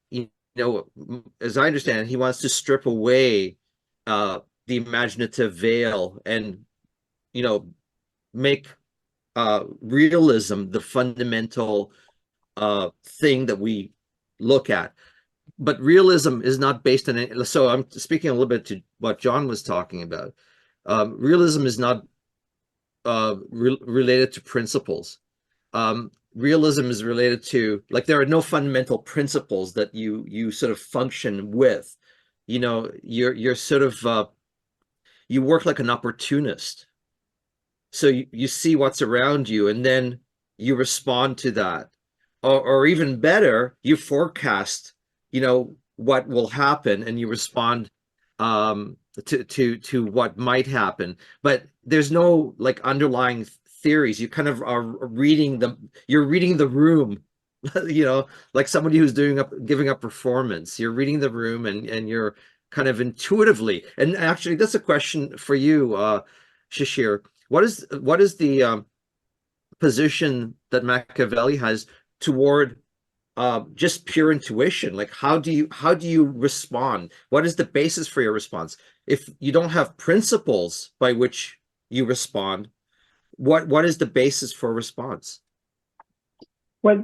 as I understand, he wants to strip away the imaginative veil and make realism the fundamental thing that we look at. But realism is not based on any, so I'm speaking a little bit to what John was talking about. Realism is not related to principles. Realism is related to, like, there are no fundamental principles that you sort of function with. You're sort of you work like an opportunist. So you see what's around you, and then you respond to that, or even better, you forecast what will happen, and you respond to what might happen. But there's no like underlying theories. You kind of are reading you're reading the room, like somebody who's giving a performance. You're reading the room, and you're kind of intuitively? And actually, that's a question for you, Shishir. What is the position that Machiavelli has toward just pure intuition? Like, how do you respond? What is the basis for your response? If you don't have principles by which you respond, what is the basis for response? Well,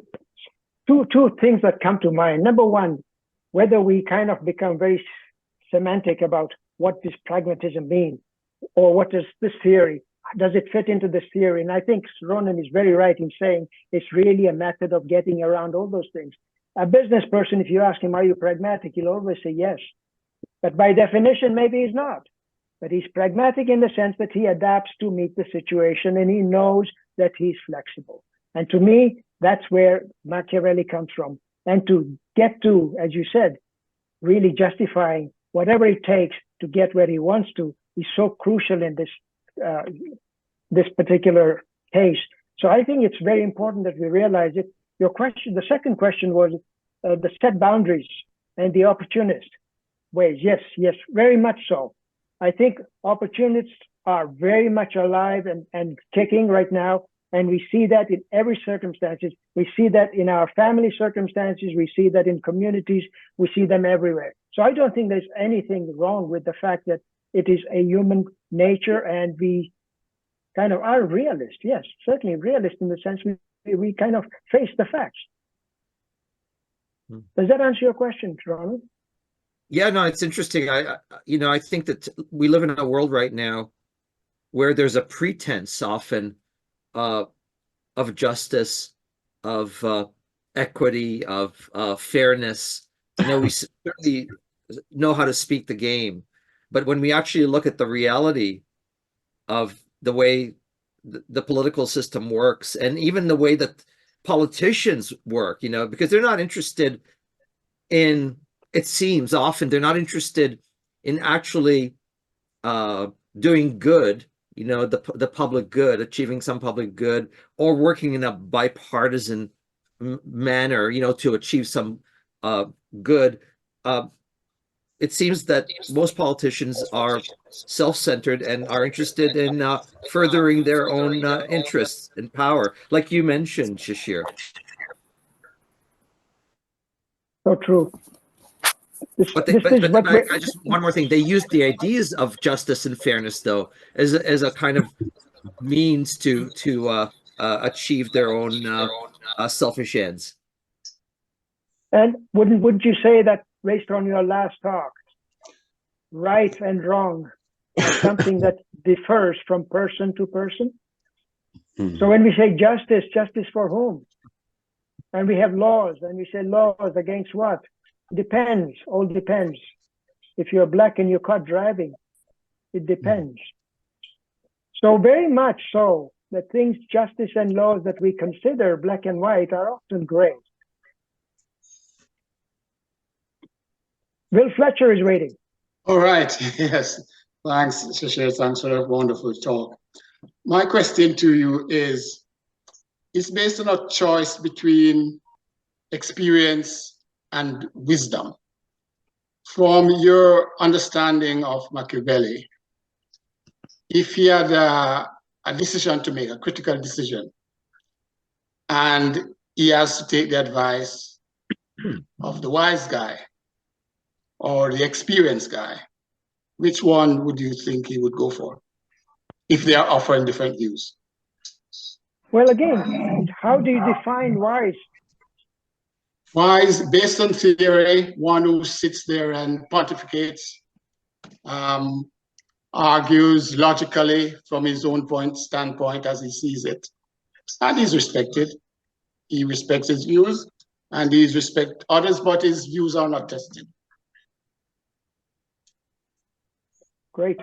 two things that come to mind. Number one, whether we kind of become very semantic about what does pragmatism mean, or what does this theory, does it fit into this theory? And I think Ronan is very right in saying it's really a method of getting around all those things. A business person, if you ask him, are you pragmatic? He'll always say yes. But by definition, maybe he's not. But he's pragmatic in the sense that he adapts to meet the situation and he knows that he's flexible. And to me, that's where Machiavelli comes from. And to get to, as you said, really justifying whatever it takes to get where he wants to is so crucial in this particular case. So I think it's very important that we realize it. Your question, the second question was the set boundaries and the opportunist ways. Yes, very much so. I think opportunists are very much alive and kicking right now. And we see that in every circumstances. We see that in our family circumstances. We see that in communities. We see them everywhere. So I don't think there's anything wrong with the fact that it is a human nature and we kind of are realists. Yes, certainly realist in the sense we kind of face the facts. Does that answer your question, Ronald? Yeah, no, it's interesting. I think that we live in a world right now where there's a pretense often of justice, of equity, of fairness. We certainly know how to speak the game, but when we actually look at the reality of the way the political system works, and even the way that politicians work, because they're not interested in, it seems often they're not interested in actually doing good, the public good, achieving some public good, or working in a bipartisan manner, to achieve some good. It seems that most politicians are self-centered and are interested in furthering their own interests and power, like you mentioned, Shishir. So true. Just one more thing. They use the ideas of justice and fairness, though, as a kind of means to achieve their own selfish ends. And wouldn't you say that, based on your last talk, right and wrong is something that differs from person to person? So when we say justice for whom? And we have laws, and we say laws against what? Depends, all depends. If you're black and you're caught driving, it depends. So very much so that things, justice and laws that we consider black and white are often gray. Will Fletcher is waiting. All right, yes. Thanks, Shishir. Thanks for a wonderful talk. My question to you is based on a choice between experience and wisdom. From your understanding of Machiavelli, if he had a decision to make, a critical decision, and he has to take the advice of the wise guy or the experienced guy, which one would you think he would go for if they are offering different views? Well, again, how do you define wise? Wise, based on theory, one who sits there and pontificates, argues logically from his own standpoint as he sees it. And he's respected. He respects his views, and he respects others, but his views are not tested. Great.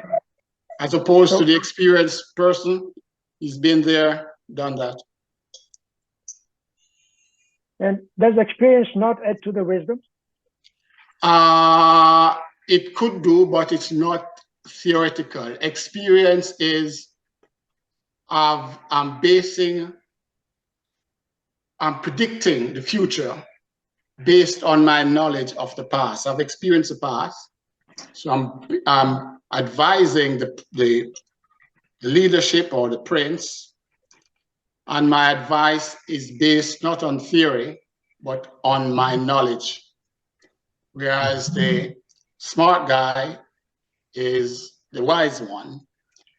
As opposed to the experienced person, he's been there, done that. And does experience not add to the wisdom? It could do, but it's not theoretical. Experience is I'm predicting the future based on my knowledge of the past. I've experienced the past, So I'm advising the leadership or the prince, and my advice is based not on theory, but on my knowledge. Whereas the smart guy is the wise one,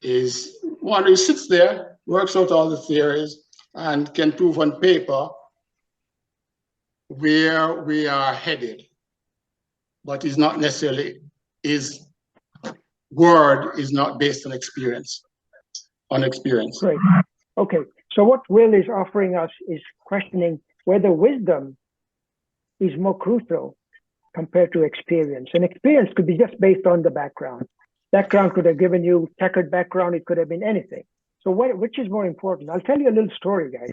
is one who sits there, works out all the theories, and can prove on paper where we are headed, but is not necessarily, his word is not based on experience. Great. Okay. So what Will is offering us is questioning whether wisdom is more crucial compared to experience. And experience could be just based on the background. Background could have given you checkered background. It could have been anything. So which is more important? I'll tell you a little story, guys.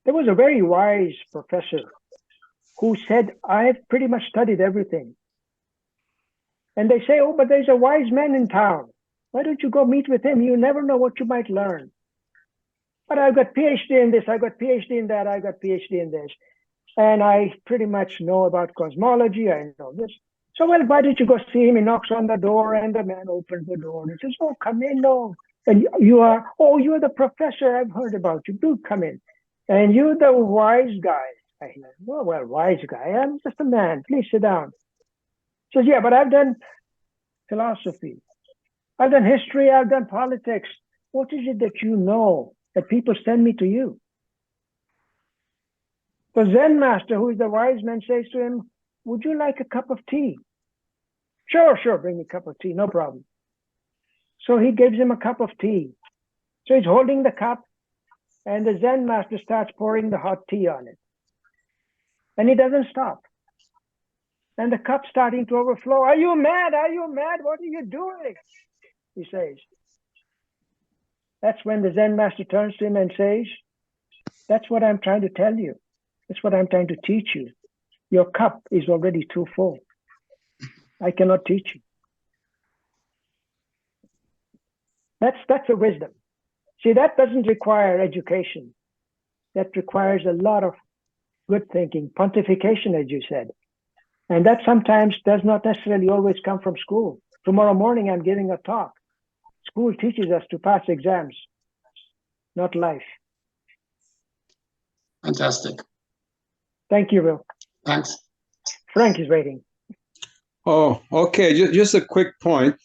There was a very wise professor who said, I've pretty much studied everything. And they say, oh, but there's a wise man in town. Why don't you go meet with him? You never know what you might learn. But I've got PhD in this, I got PhD in that, I got PhD in this. And I pretty much know about cosmology, I know this. So, well, why don't you go see him? He knocks on the door and the man opens the door. He says, oh, come in, no. And you're the professor, I've heard about you. Do come in. And you're the wise guy. I hear, oh, well, wise guy, I'm just a man. Please sit down. He says, yeah, but I've done philosophy. I've done history. I've done politics. What is it that you know that people send me to you? The Zen master, who is the wise man, says to him, would you like a cup of tea? Sure, bring me a cup of tea, no problem. So he gives him a cup of tea. So he's holding the cup, and the Zen master starts pouring the hot tea on it. And he doesn't stop. And the cup's starting to overflow. Are you mad? Are you mad? What are you doing? He says. That's when the Zen master turns to him and says, that's what I'm trying to tell you. That's what I'm trying to teach you. Your cup is already too full. I cannot teach you. That's a wisdom. See, that doesn't require education. That requires a lot of good thinking, pontification, as you said. And that sometimes does not necessarily always come from school. Tomorrow morning, I'm giving a talk. School teaches us to pass exams, not life. Fantastic. Thank you, Will. Thanks. Frank is waiting. Oh, okay. Just a quick point.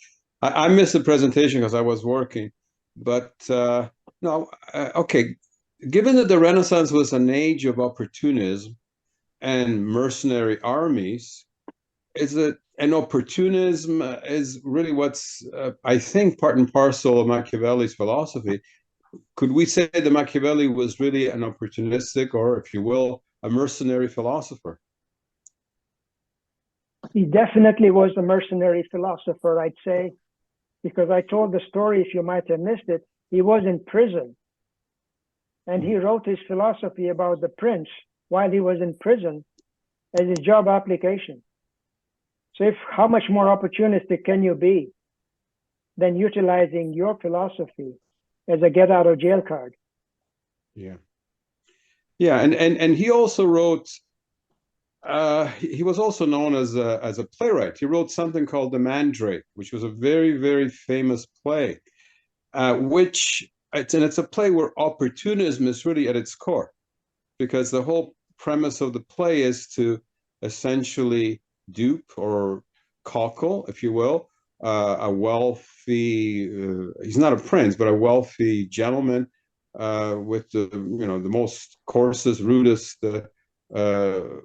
I missed the presentation because I was working. But no, okay. Given that the Renaissance was an age of opportunism and mercenary armies, and opportunism is really what's, I think, part and parcel of Machiavelli's philosophy. Could we say that Machiavelli was really an opportunistic, or if you will, a mercenary philosopher? He definitely was a mercenary philosopher, I'd say, because I told the story, if you might have missed it, he was in prison. And he wrote his philosophy about the prince while he was in prison as his job application. So how much more opportunistic can you be than utilizing your philosophy as a get out of jail card? Yeah. Yeah, and he also wrote, he was also known as a playwright. He wrote something called The Mandrake, which was a very, very famous play, it's a play where opportunism is really at its core, because the whole premise of the play is to essentially dupe or cockle, if you will, a wealthy, he's not a prince, but a wealthy gentleman with the most coarsest, rudest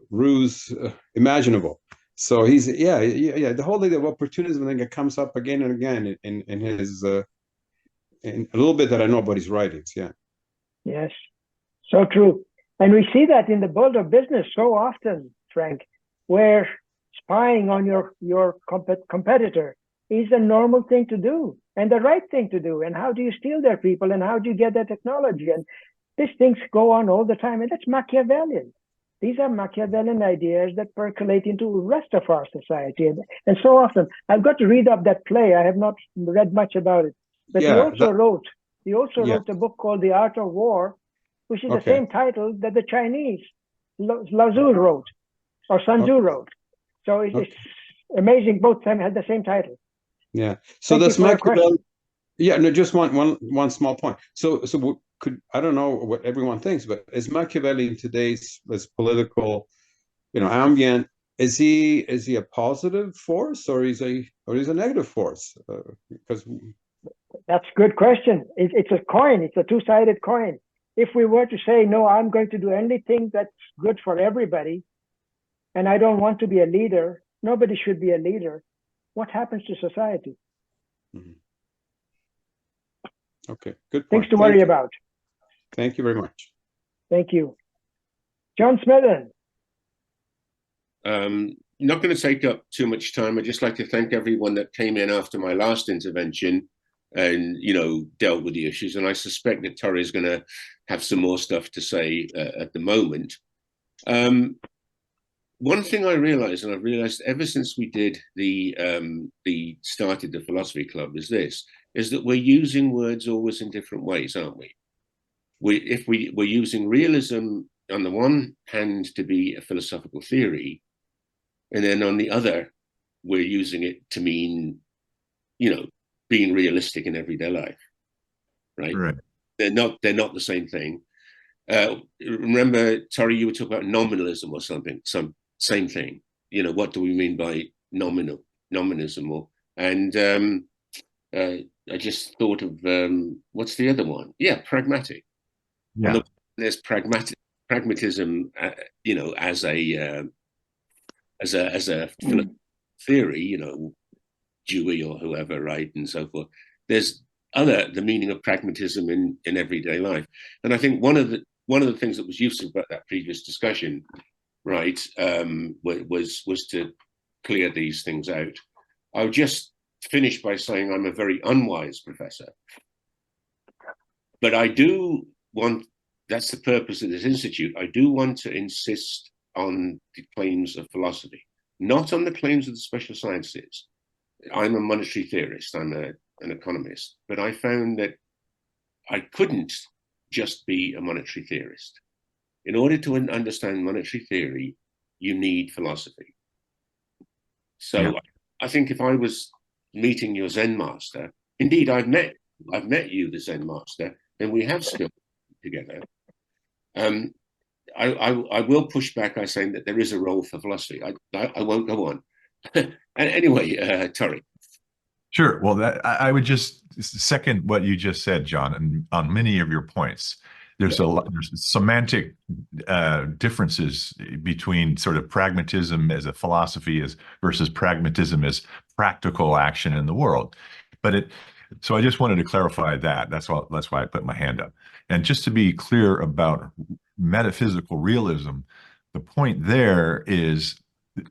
ruse imaginable. So he's the whole thing of opportunism, I think it comes up again and again in his in a little bit that I know about his writings. Yeah. Yes, so true. And we see that in the world of business so often, Frank, where spying on your competitor is a normal thing to do and the right thing to do. And how do you steal their people, and how do you get their technology? And these things go on all the time, and that's Machiavellian. These are Machiavellian ideas that percolate into the rest of our society. And so often, I've got to read up that play. I have not read much about it. But he also wrote a book called The Art of War, which is the same title that the Chinese, Lao Tzu wrote, or Sun Tzu wrote. So it's Amazing, both of them had the same title. Yeah. So Thank you that's for your Machiavelli. question. Yeah, no, just one small point. So could, I don't know what everyone thinks, but is Machiavelli in today's this political, ambient, is he a positive force, or he's a negative force? Because That's a good question. It's a coin. It's a two-sided coin. If we were to say, no, I'm going to do anything that's good for everybody, and I don't want to be a leader, nobody should be a leader, what happens to society? Okay, good point. Things to worry about. Thank you very much. Thank you. John Smithon. Not going to take up too much time. I'd just like to thank everyone that came in after my last intervention and, dealt with the issues. And I suspect that Torre is going to have some more stuff to say at the moment. One thing I realized, and I've realized ever since we did started the philosophy club, is that we're using words always in different ways, aren't we? We're using realism on the one hand to be a philosophical theory, and then on the other, we're using it to mean, being realistic in everyday life, right? Right. They're not the same thing. Remember, Torre, you were talking about nominalism or something. Same thing. What do we mean by nominalism? I just thought of what's the other one? Yeah, pragmatic. Yeah. There's pragmatism, as a theory, Dewey or whoever, right, and so forth. There's the meaning of pragmatism in everyday life, and I think one of the things that was useful about that previous discussion, right, was to clear these things out. I'll just finish by saying I'm a very unwise professor, but I do want. That's the purpose of this institute. I do want to insist on the claims of philosophy, not on the claims of the special sciences. I'm a monetary theorist, I'm an economist, but I found that I couldn't just be a monetary theorist. In order to understand monetary theory, you need philosophy. So yeah. I think if I was meeting your Zen master, indeed I've met you, the Zen master, and we have spoken together. I will push back by saying that there is a role for philosophy. I won't go on. Anyway, Torre. Sure. Well, I would just second what you just said, John, and on many of your points. There's there's semantic differences between sort of pragmatism as a philosophy versus pragmatism as practical action in the world. So I just wanted to clarify that. That's why I put my hand up. And just to be clear about metaphysical realism, the point there is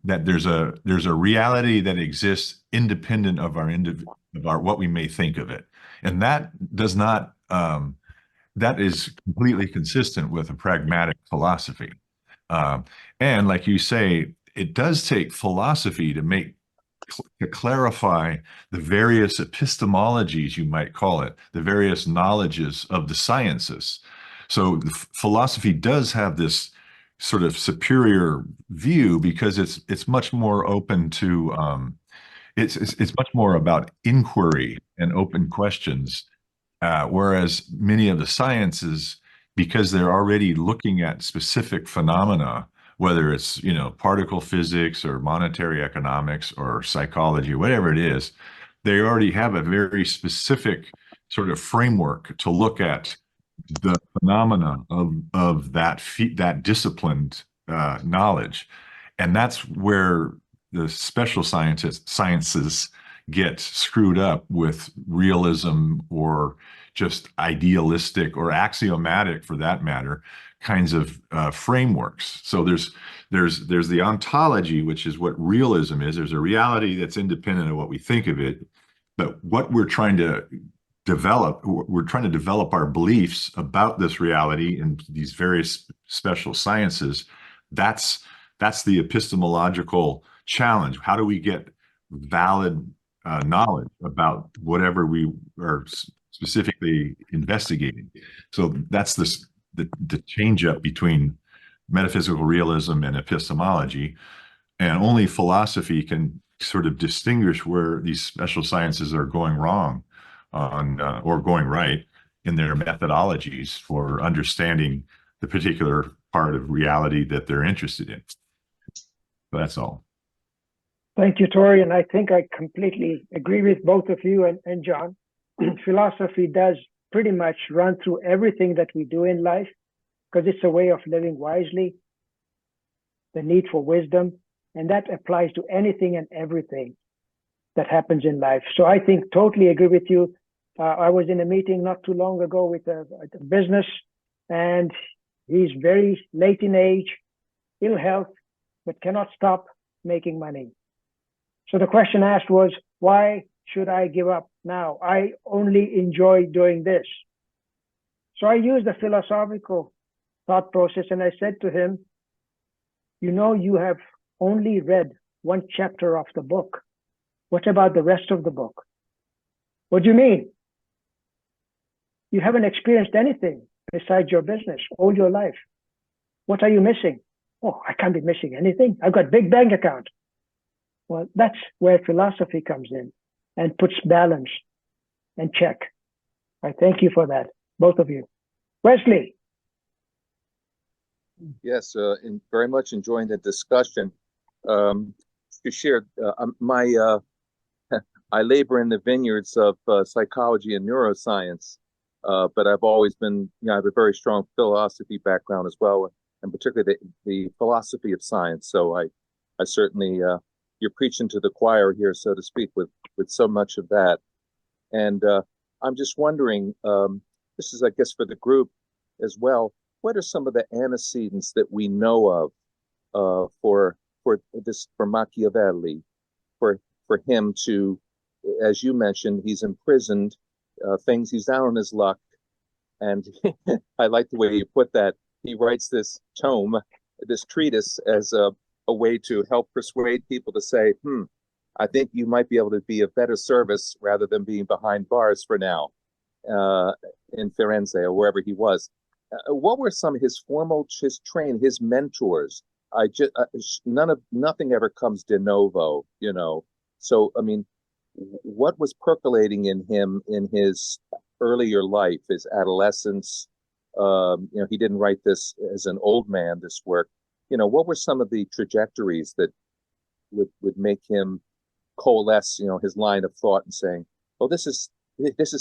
that there's a reality that exists independent of our what we may think of it, and that does not that is completely consistent with a pragmatic philosophy. And like you say, it does take philosophy to clarify the various epistemologies, you might call it, the various knowledges of the sciences. So philosophy does have this sort of superior view because it's much more open to it's much more about inquiry and open questions, whereas many of the sciences, because they're already looking at specific phenomena, whether it's particle physics or monetary economics or psychology, whatever it is, they already have a very specific sort of framework to look at the phenomena of that disciplined knowledge. And that's where the special sciences get screwed up with realism or just idealistic or axiomatic, for that matter, kinds of frameworks. So there's the ontology, which is what realism is. There's a reality that's independent of what we think of it. But what we're trying to develop our beliefs about this reality in these various special sciences. That's the epistemological challenge. How do we get valid knowledge about whatever we are specifically investigating? So that's the change up between metaphysical realism and epistemology, and only philosophy can sort of distinguish where these special sciences are going wrong on or going right in their methodologies for understanding the particular part of reality that they're interested in. So that's all. Thank you, Tori. And I think I completely agree with both of you and John. Philosophy does pretty much run through everything that we do in life because it's a way of living wisely, the need for wisdom, and that applies to anything and everything that happens in life. So I think totally agree with you. I was in a meeting not too long ago with a business, and he's very late in age, ill health, but cannot stop making money. So the question asked was, why should I give up now? I only enjoy doing this. So I used a philosophical thought process, and I said to him, you know, you have only read one chapter of the book. What about the rest of the book? What do you mean? You haven't experienced anything besides your business all your life. What are you missing? Oh, I can't be missing anything. I've got big bank account. Well, that's where philosophy comes in and puts balance and check. I thank you for that, both of you. Wesley. Yes, very much enjoying the discussion. Shishir, I labor in the vineyards of psychology and neuroscience, but I've always been, I have a very strong philosophy background as well, and particularly the philosophy of science. So I certainly, you're preaching to the choir here, so to speak, with so much of that. And I'm just wondering, this is, I guess, for the group as well, what are some of the antecedents that we know of for Machiavelli, for him to, as you mentioned, he's imprisoned, he's down on his luck, and I like the way you put that. He writes this tome, this treatise, as a way to help persuade people to say, I think you might be able to be of better service rather than being behind bars for now, in Firenze or wherever he was. What were some of his his mentors? Nothing ever comes de novo, So, I mean, what was percolating in him in his earlier life, his adolescence? He didn't write this as an old man, this work. What were some of the trajectories that would make him coalesce, his line of thought and saying, oh, this is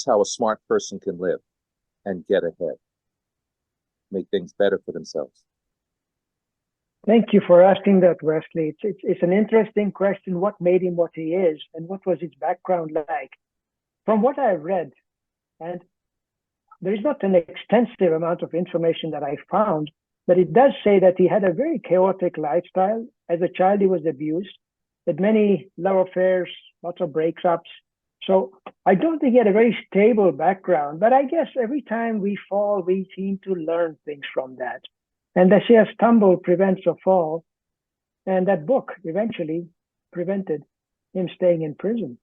how a smart person can live and get ahead, make things better for themselves? Thank you for asking that, Wesley. It's an interesting question. What made him what he is, and what was his background like? From what I've read, and there is not an extensive amount of information that I found, but it does say that he had a very chaotic lifestyle. As a child, he was abused, had many love affairs, lots of breakups. So I don't think he had a very stable background, but I guess every time we fall, we seem to learn things from that. And they say a stumble prevents a fall. And that book eventually prevented him staying in prison.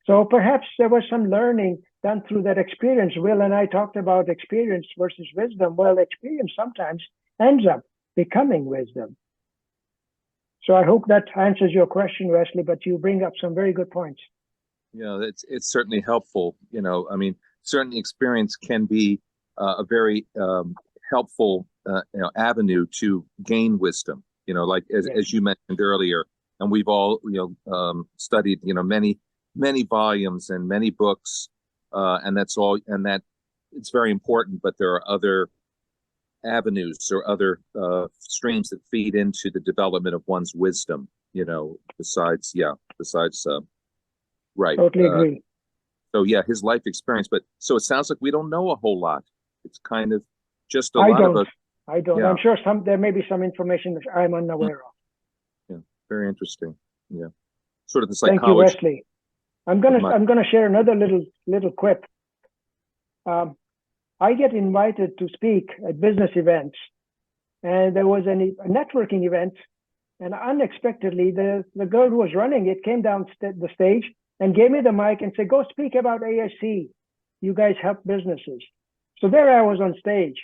So perhaps there was some learning done through that experience. Will and I talked about experience versus wisdom. Well, experience sometimes ends up becoming wisdom. So I hope that answers your question, Wesley, but you bring up some very good points. Yeah, it's certainly helpful. I mean, certainly experience can be a very helpful avenue to gain wisdom. Like as you mentioned earlier, and we've all studied many volumes and many books, and that's all, and that it's very important. But there are other avenues or other streams that feed into the development of one's wisdom. Besides. Right. Totally agree. So yeah, his life experience. But so it sounds like we don't know a whole lot. It's kind of just I lot don't. of I don't. Yeah. I'm sure there may be some information that I'm unaware of. Yeah, very interesting. Yeah, sort of the Thank you, psychology. Wesley. I'm gonna share another little quip. I get invited to speak at business events, and there was a networking event, and unexpectedly the girl who was running it came down the stage and gave me the mic and said, "Go speak about ASC. You guys help businesses." So there I was on stage,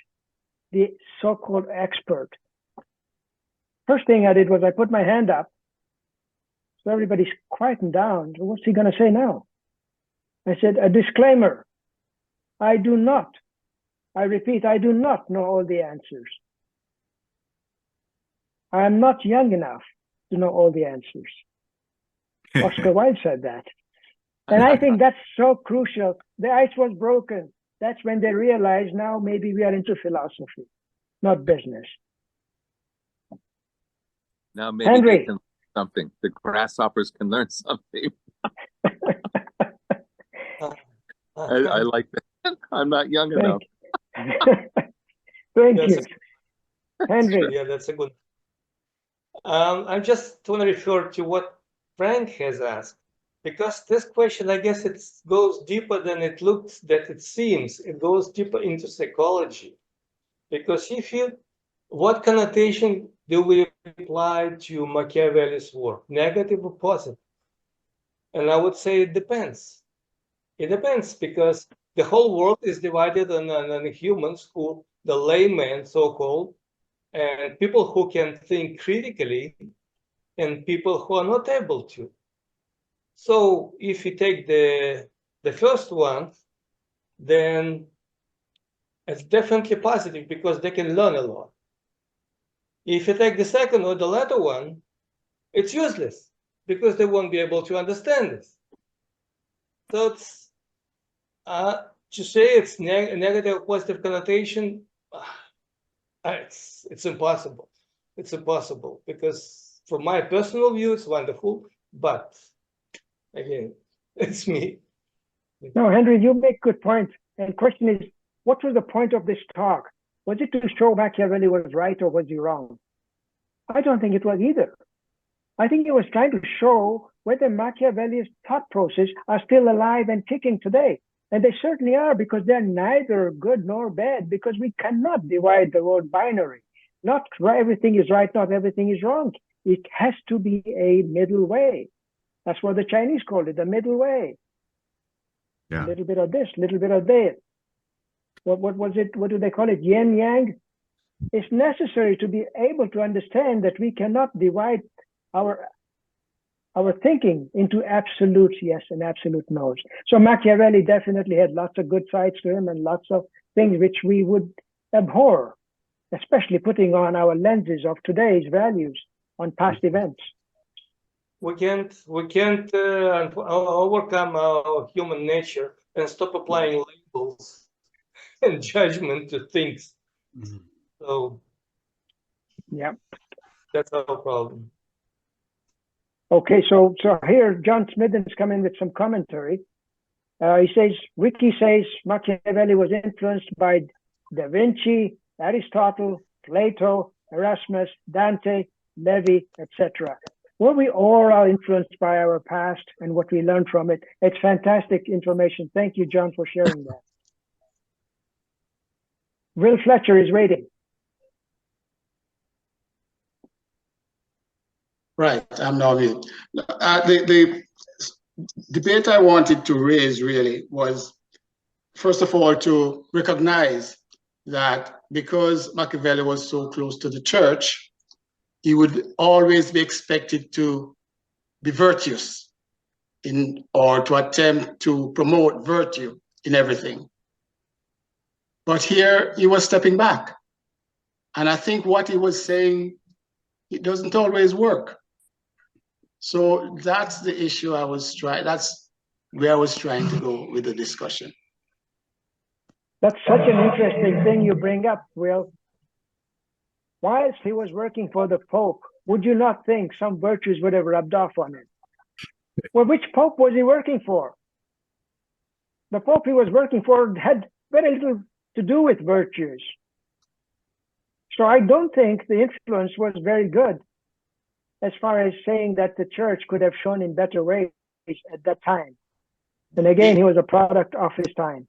the so-called expert. First thing I did was I put my hand up So everybody's quieting down. So what's he going to say now? I said, a disclaimer. I repeat, I do not know all the answers. I am not young enough to know all the answers. Oscar Wilde said that. And I think that's so crucial. The ice was broken. That's when they realized now maybe we are into philosophy, not business. Now maybe Henry. they can learn something. The grasshoppers can learn something. I like that. I'm not young enough. Thank you. Henry. Yeah, that's a good. I just want to refer to what Frank has asked, because this question, I guess, it goes deeper than it looks, that it seems. It goes deeper into psychology, because what connotation do we apply to Machiavelli's work, negative or positive? And I would say it depends. It depends, because the whole world is divided on humans who, the laymen, so-called, and people who can think critically, and people who are not able to. So if you take the first one, then it's definitely positive because they can learn a lot. If you take the second or the latter one, it's useless because they won't be able to understand this. So it's to say it's negative or positive connotation, it's impossible. It's impossible because from my personal view, it's wonderful, but again, it's me. No, Henry, you make good points. And question is, what was the point of this talk? Was it to show Machiavelli was right or was he wrong? I don't think it was either. I think it was trying to show whether Machiavelli's thought process are still alive and kicking today. And they certainly are, because they're neither good nor bad, because we cannot divide the word binary. Not everything is right, not everything is wrong. It has to be a middle way. That's what the Chinese called it, the middle way. Yeah. A little bit of this, a little bit of that. What was it? What do they call it? Yin yang? It's necessary to be able to understand that we cannot divide our thinking into absolute yes and absolute no's. So Machiavelli definitely had lots of good sides to him and lots of things which we would abhor, especially putting on our lenses of today's values on past events. We can't overcome our human nature and stop applying labels and judgment to things. Mhm. So yeah, that's our problem. Okay, so here John Smithens come in with some commentary. He says, Wiki says Machiavelli was influenced by Da Vinci, Aristotle, Plato, Erasmus, Dante, Levi, etc. Well, we all are influenced by our past and what we learned from it. It's fantastic information. Thank you, John, for sharing that. Will Fletcher is waiting. Right, I'm now here. The debate I wanted to raise really was, first of all, to recognize that because Machiavelli was so close to the church, he would always be expected to be virtuous or to attempt to promote virtue in everything. But here he was stepping back. And I think what he was saying, it doesn't always work. So that's the issue that's where I was trying to go with the discussion. That's such an interesting thing you bring up, Will. Whilst he was working for the Pope, would you not think some virtues would have rubbed off on him? Well, which Pope was he working for? The Pope he was working for had very little to do with virtues. So I don't think the influence was very good as far as saying that the church could have shown in better ways at that time. And again, he was a product of his time.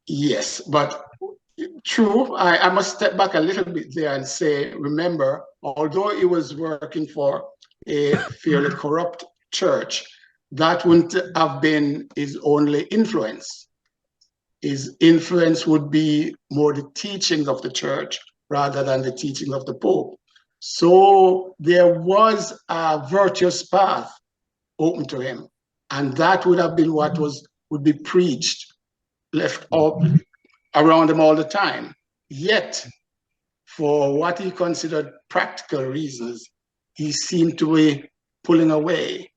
Yes, but true, I must step back a little bit there and say, remember, although he was working for a fairly corrupt church, that wouldn't have been his only influence. His influence would be more the teachings of the church rather than the teaching of the Pope. So there was a virtuous path open to him. And that would have been what would be preached, left up around him all the time. Yet, for what he considered practical reasons, he seemed to be pulling away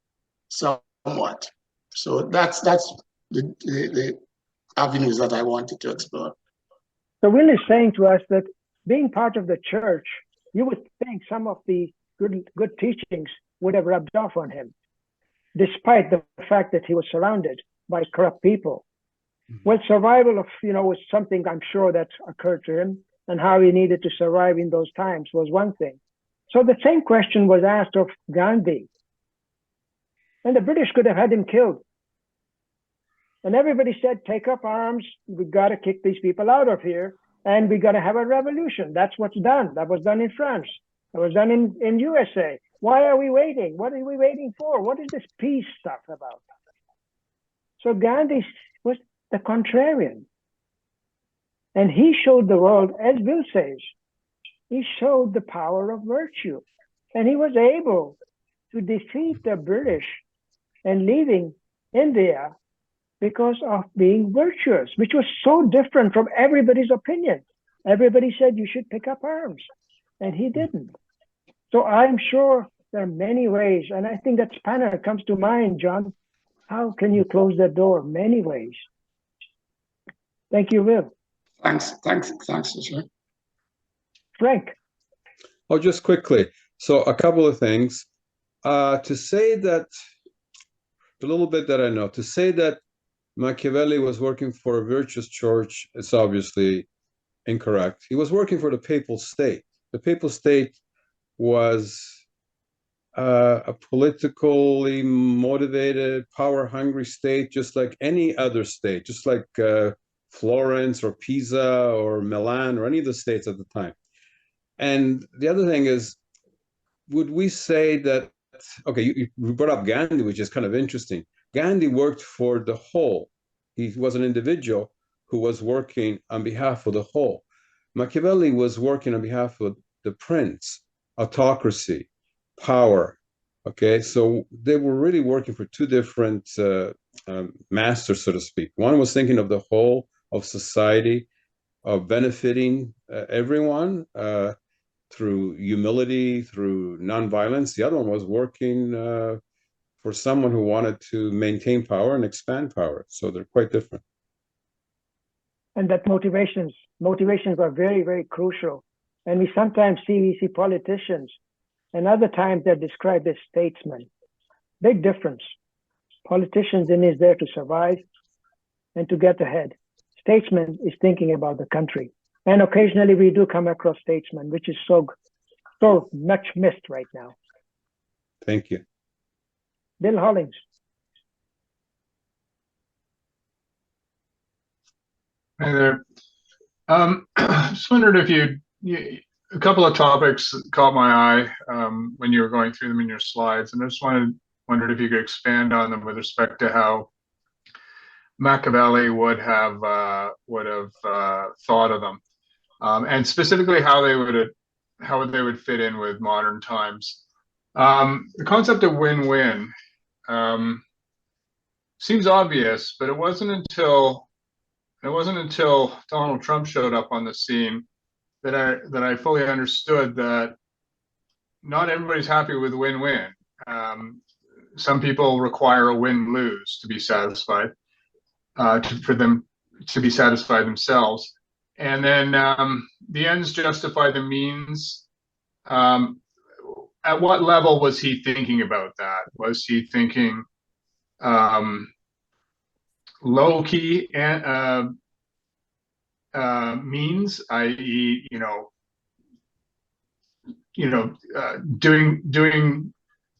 somewhat. So that's the avenues that I wanted to explore. So Will is saying to us that being part of the church, you would think some of the good teachings would have rubbed off on him, despite the fact that he was surrounded by corrupt people. Well, survival of, was something I'm sure that occurred to him, and how he needed to survive in those times was one thing. So the same question was asked of Gandhi. And the British could have had him killed. And everybody said, take up arms, we got to kick these people out of here, and we got to have a revolution. That's what's done. That was done in France. That was done in USA. Why are we waiting? What are we waiting for? What is this peace stuff about? So Gandhi was the contrarian. And he showed the world, as Bill says, he showed the power of virtue. And he was able to defeat the British and leaving India because of being virtuous, which was so different from everybody's opinion. Everybody said you should pick up arms, and he didn't. So I'm sure there are many ways, and I think that spanner comes to mind, John. How can you close that door? Many ways. Thank you, Will. Thanks, Shishir. Frank. Oh, just quickly. So a couple of things. To say that, a little bit that I know, to say that Machiavelli was working for a virtuous church, it's obviously incorrect. He was working for the papal state. The papal state was a politically motivated, power-hungry state, just like any other state, just like Florence or Pisa or Milan or any of the states at the time. And the other thing is, would we say that, okay, you brought up Gandhi, which is kind of interesting. Gandhi worked for the whole. He was an individual who was working on behalf of the whole. Machiavelli was working on behalf of the prince, autocracy, power. Okay, so they were really working for two different masters, so to speak. One was thinking of the whole of society, of benefiting everyone through humility, through nonviolence. The other one was working for someone who wanted to maintain power and expand power. So they're quite different. And that motivations are very, very crucial. And we sometimes see politicians, and other times they're described as statesmen. Big difference. Politicians is there to survive and to get ahead. Statesman is thinking about the country. And occasionally we do come across statesmen, which is so much missed right now. Thank you. Bill Hollings. Hi there. Just wondered if a couple of topics caught my eye when you were going through them in your slides, and I just wondered if you could expand on them with respect to how Machiavelli would have thought of them, and specifically how they would fit in with modern times. The concept of win-win seems obvious, but it wasn't until Donald Trump showed up on the scene that I fully understood that not everybody's happy with win-win. Some people require a win-lose to be satisfied, for them to be satisfied themselves. And then the ends justify the means. At what level was he thinking about that? Was he thinking low-key means, i.e., doing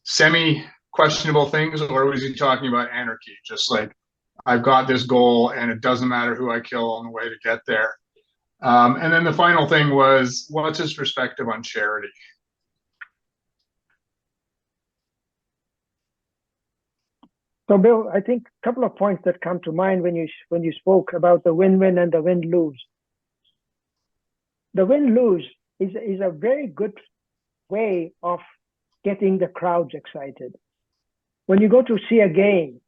semi-questionable things, or was he talking about anarchy, just like I've got this goal and it doesn't matter who I kill on the way to get there? And then the final thing was, what's his perspective on charity? So, Bill, I think a couple of points that come to mind when you spoke about the win-win and the win-lose. The win-lose is a very good way of getting the crowds excited. when you go to see a game,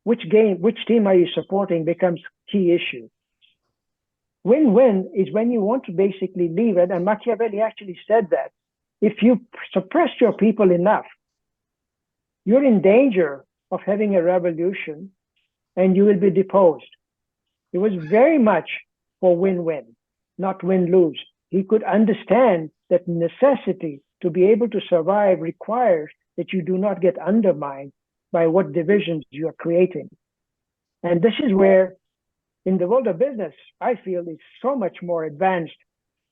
which team are you supporting becomes key issue. Win-win is when you want to basically leave it, and Machiavelli actually said that if you suppress your people enough, you're in danger of having a revolution and you will be deposed. It was very much for win-win, not win-lose. He could understand that necessity to be able to survive requires that you do not get undermined by what divisions you are creating. And this is where, in the world of business, I feel it's so much more advanced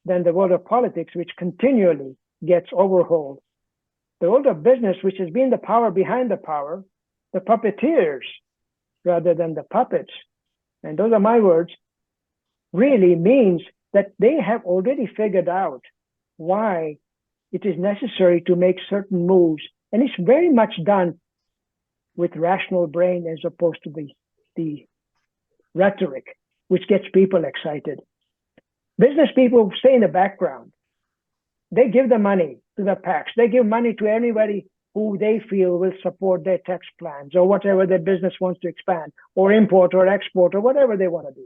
than the world of politics, which continually gets overhauled. The world of business, which has been the power behind the power, the puppeteers rather than the puppets, and those are my words, really means that they have already figured out why it is necessary to make certain moves. And it's very much done with rational brain as opposed to the rhetoric, which gets people excited. Business people stay in the background. They give the money to the PACs. They give money to anybody who they feel will support their tax plans or whatever their business wants to expand or import or export or whatever they want to do.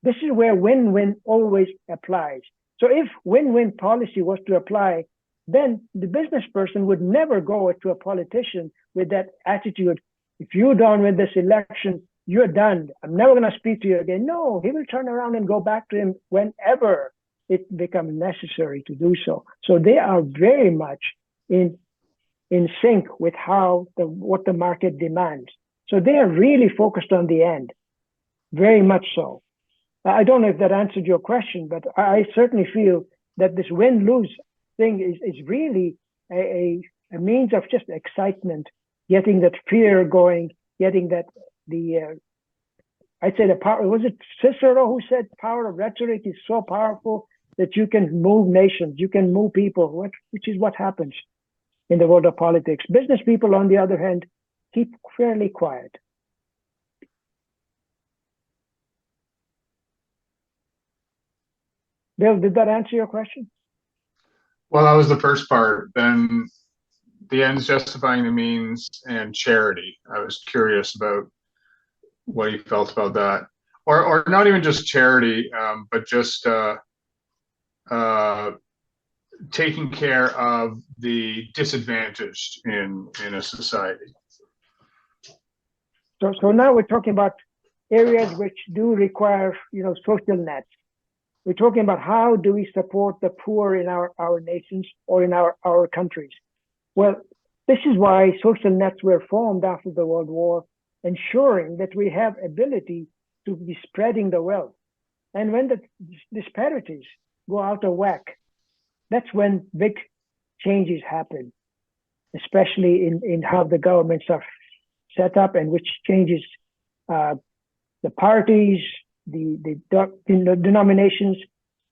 This is where win-win always applies. So if win-win policy was to apply, then the business person would never go to a politician with that attitude. If you don't win this election, you're done. I'm never going to speak to you again. No, he will turn around and go back to him whenever it becomes necessary to do so. So they are very much in sync with what the market demands. So they are really focused on the end, very much so. I don't know if that answered your question, but I certainly feel that this win-lose thing is really a means of just excitement, getting that fear going, getting that I'd say the power, was it Cicero who said power of rhetoric is so powerful that you can move nations, you can move people, which is what happens in the world of politics. Business people, on the other hand, keep fairly quiet. Bill, did that answer your question? Well, that was the first part. Then the ends justifying the means and charity. I was curious about what you felt about that, or not even just charity, but just taking care of the disadvantaged in a society. So now we're talking about areas which do require, social nets. We're talking about how do we support the poor in our nations or in our countries. Well, this is why social nets were formed after the World War, ensuring that we have ability to be spreading the wealth. And when the disparities go out of whack, that's when big changes happen, especially in how the governments are set up and which changes the parties, the denominations.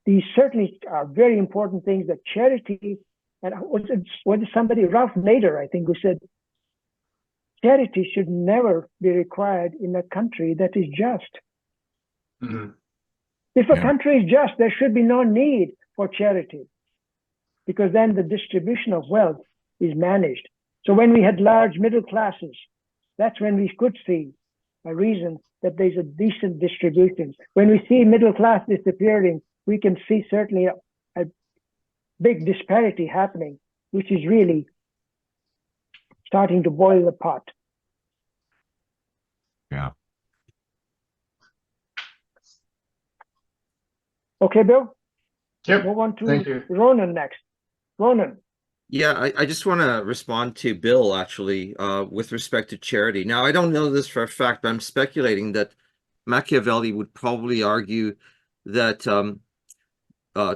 These certainly are very important things that charity, and was it somebody, Ralph Nader, I think, who said, charity should never be required in a country that is just. Mm-hmm. If a country is just, there should be no need for charity, because then the distribution of wealth is managed. So when we had large middle classes, that's when we could see a reason that there's a decent distribution. When we see middle class disappearing, we can see certainly a big disparity happening, which is really starting to boil the pot. Yeah. Okay, Bill? Yep. Move on Thank to you. Ronan next. Ronan. Yeah, I just want to respond to Bill, actually, with respect to charity. Now, I don't know this for a fact, but I'm speculating that Machiavelli would probably argue that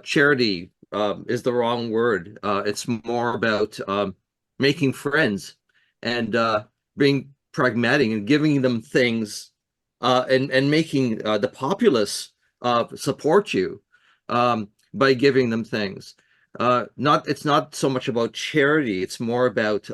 charity is the wrong word. It's more about making friends and being pragmatic and giving them things and making the populace support you by giving them things. It's not so much about charity. It's more about,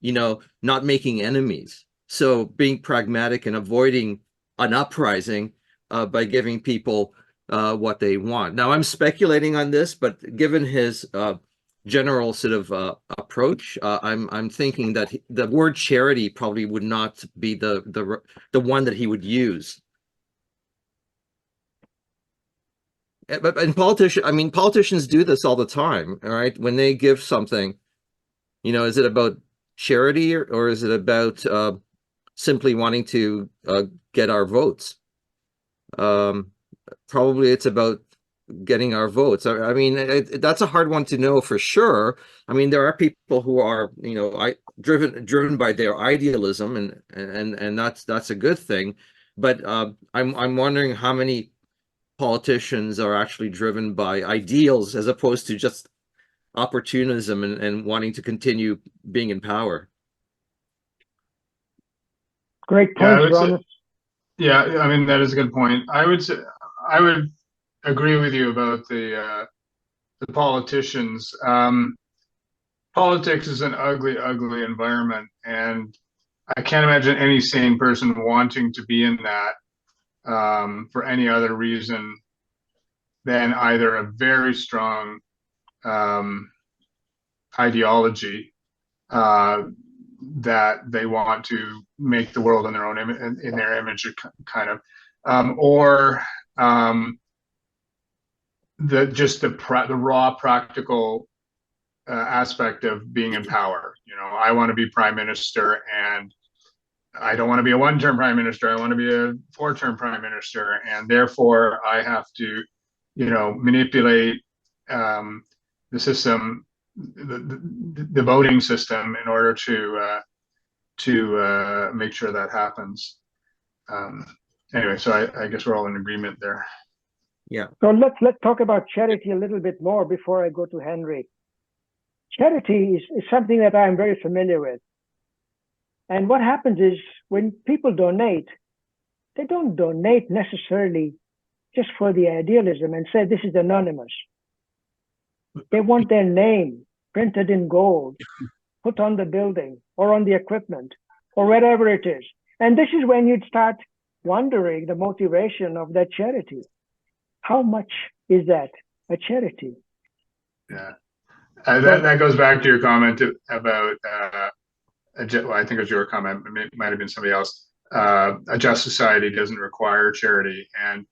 not making enemies. So being pragmatic and avoiding an uprising by giving people what they want. Now, I'm speculating on this, but given his general sort of approach, I'm thinking that the word charity probably would not be the one that he would use. But in politicians do this all the time, all right? When they give something, you know, is it about charity or is it about simply wanting to get our votes? Probably it's about getting our votes. I mean, that's a hard one to know for sure. I mean, there are people who are, you know, driven by their idealism, and that's a good thing. But I'm wondering how many politicians are actually driven by ideals as opposed to just opportunism and wanting to continue being in power. Great point, Ron. Yeah, I mean, that is a good point. I would agree with you about the politicians. Politics is an ugly, ugly environment, and I can't imagine any sane person wanting to be in that for any other reason than either a very strong ideology that they want to make the world in their own in their image, kind of, or the raw practical aspect of being in power. You know, I want to be prime minister, and I don't want to be a one-term prime minister. I want to be a four-term prime minister, and therefore I have to, you know, manipulate the system, the voting system, in order to make sure that happens. Anyway, so I guess we're all in agreement there. Yeah. So let's talk about charity a little bit more before I go to Henry. Charity is something that I'm very familiar with. And what happens is when people donate, they don't donate necessarily just for the idealism and say, this is anonymous. They want their name printed in gold, put on the building or on the equipment or wherever it is. And this is when you'd start wondering the motivation of that charity. How much is that a charity? Yeah, that goes back to your comment about, well, I think it was your comment, it might have been somebody else. A just society doesn't require charity. And,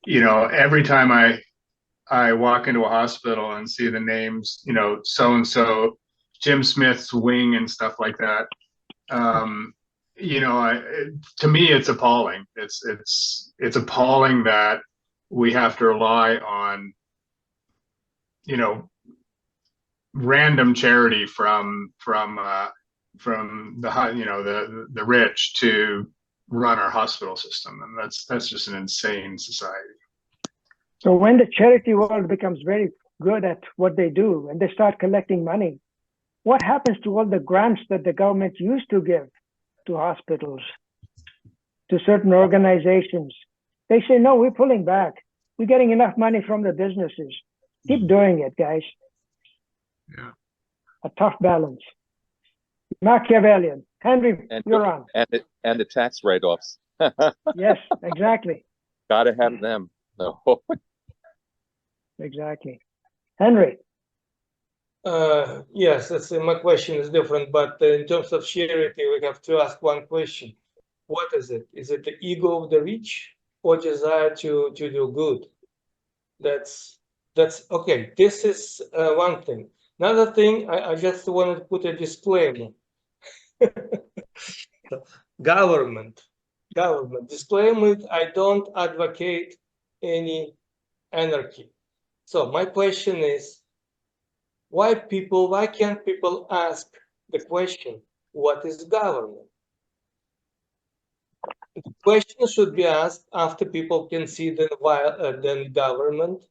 you know, every time I walk into a hospital and see the names, you know, so-and-so, Jim Smith's wing and stuff like that, you know, to me, it's appalling. It's appalling that we have to rely on, you know, random charity from the, you know, the rich to run our hospital system, and that's just an insane society. So when the charity world becomes very good at what they do and they start collecting money, what happens to all the grants that the government used to give to hospitals, to certain organizations? They say, no, we're pulling back. We're getting enough money from the businesses. Keep doing it, guys. Yeah. A tough balance. Machiavellian. Henry, you're on. And the tax write-offs. Yes, exactly. Gotta have them. No. Exactly. Henry. Yes, my question is different, but in terms of charity, we have to ask one question. What is it? Is it the ego of the rich or desire to do good? That's okay. This is one thing. Another thing, I just wanted to put a disclaimer. Government disclaimer. I don't advocate any anarchy. So my question is, why can't people ask the question, what is government? The question should be asked after people can see then government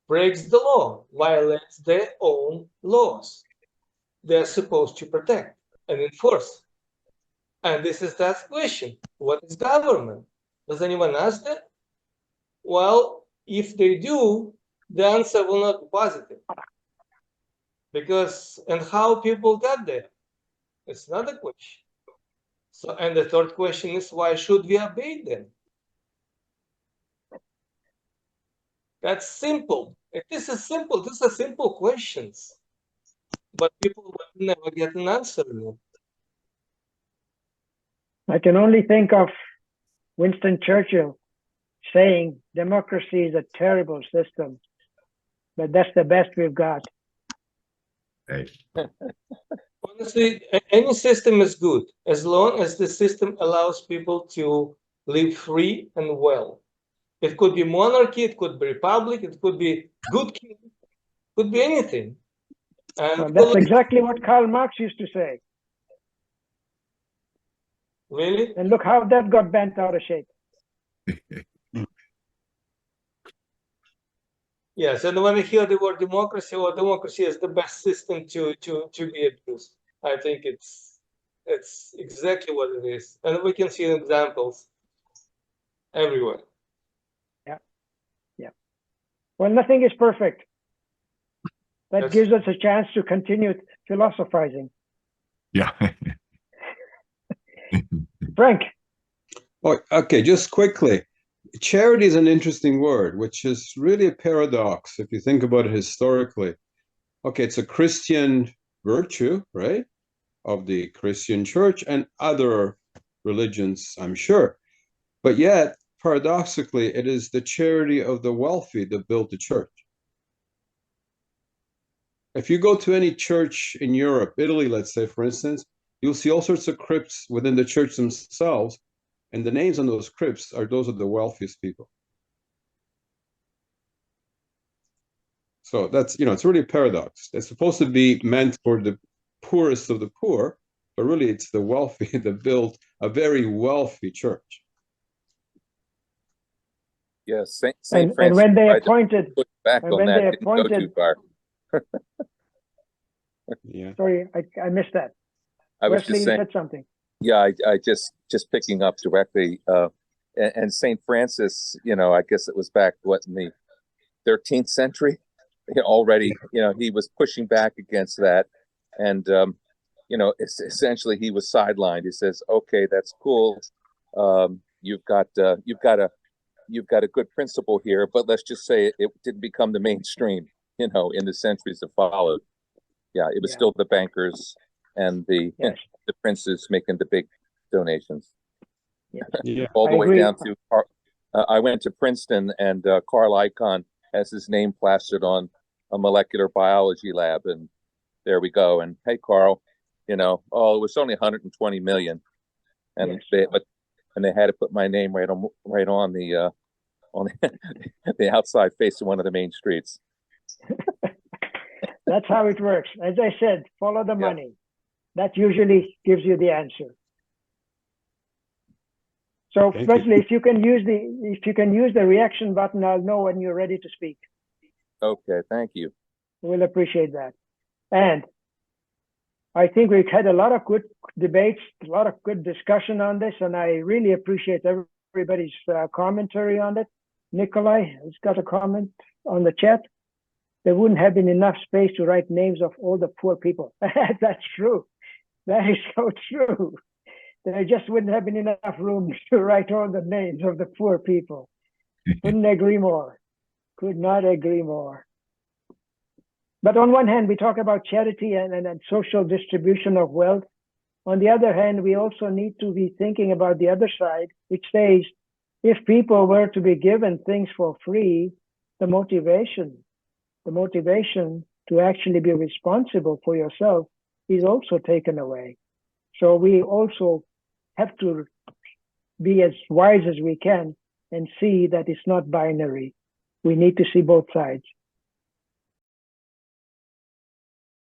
breaks the law, violates their own laws they're supposed to protect and enforce. And this is that question, what is government? Does anyone ask that? Well, if they do, the answer will not be positive. Because, and how people got there? It's another question. So, and the third question is, why should we obey them? That's simple. This is simple. These are simple questions. but people will never get an answer. I can only think of Winston Churchill saying democracy is a terrible system, but that's the best we've got. Hey. Honestly, any system is good as long as the system allows people to live free and well. It could be monarchy, it could be republic, it could be good king, it could be anything. And Well, that's exactly what Karl Marx used to say. really? And look how that got bent out of shape. Yes, and when I hear the word democracy, or democracy is the best system to be abused, I think it's exactly what it is, and we can see examples everywhere. Yeah, yeah. Well, nothing is perfect. That gives us a chance to continue philosophizing. Yeah. Frank. Oh, okay, just quickly. Charity is an interesting word, which is really a paradox if you think about it historically. Okay, it's a Christian virtue, right, of the Christian church and other religions, I'm sure. But yet, paradoxically, it is the charity of the wealthy that built the church. If you go to any church in Europe, Italy, let's say, for instance, you'll see all sorts of crypts within the church themselves, and the names on those crypts are those of the wealthiest people. So that's, it's really a paradox. It's supposed to be meant for the poorest of the poor, but really it's the wealthy that built a very wealthy church. Yes, Saint And Francis when they tried to appointed, push back and on when that, they didn't go appointed, too far. Yeah. sorry, I missed that. I was Wesley, just you saying, said something. yeah, I just picking up directly, and Saint Francis, I guess it was back in the 13th century, already, he was pushing back against that, and essentially he was sidelined. He says, "Okay, that's cool. You've got a good principle here, but let's just say it didn't become the mainstream, in the centuries that followed. Yeah, it was still the bankers and the princes making the big donations." Yeah. All the way down to I went to Princeton, and Carl Icahn has his name plastered on a molecular biology lab, and there we go. And hey, Carl, it was only 120 million, and they had to put my name right on the the outside face of one of the main streets. That's how it works. As I said, follow the money. That usually gives you the answer. So, Wesley, if you can use the reaction button, I'll know when you're ready to speak. Okay, thank you. We'll appreciate that. And I think we've had a lot of good debates, a lot of good discussion on this, and I really appreciate everybody's commentary on it. Nikolai has got a comment on the chat. There wouldn't have been enough space to write names of all the poor people. That's true. That is so true. There just wouldn't have been enough room to write all the names of the poor people. Couldn't agree more. Could not agree more. But on one hand, we talk about charity and social distribution of wealth. On the other hand, we also need to be thinking about the other side, which says, if people were to be given things for free, the motivation to actually be responsible for yourself is also taken away. So we also have to be as wise as we can and see that it's not binary. We need to see both sides.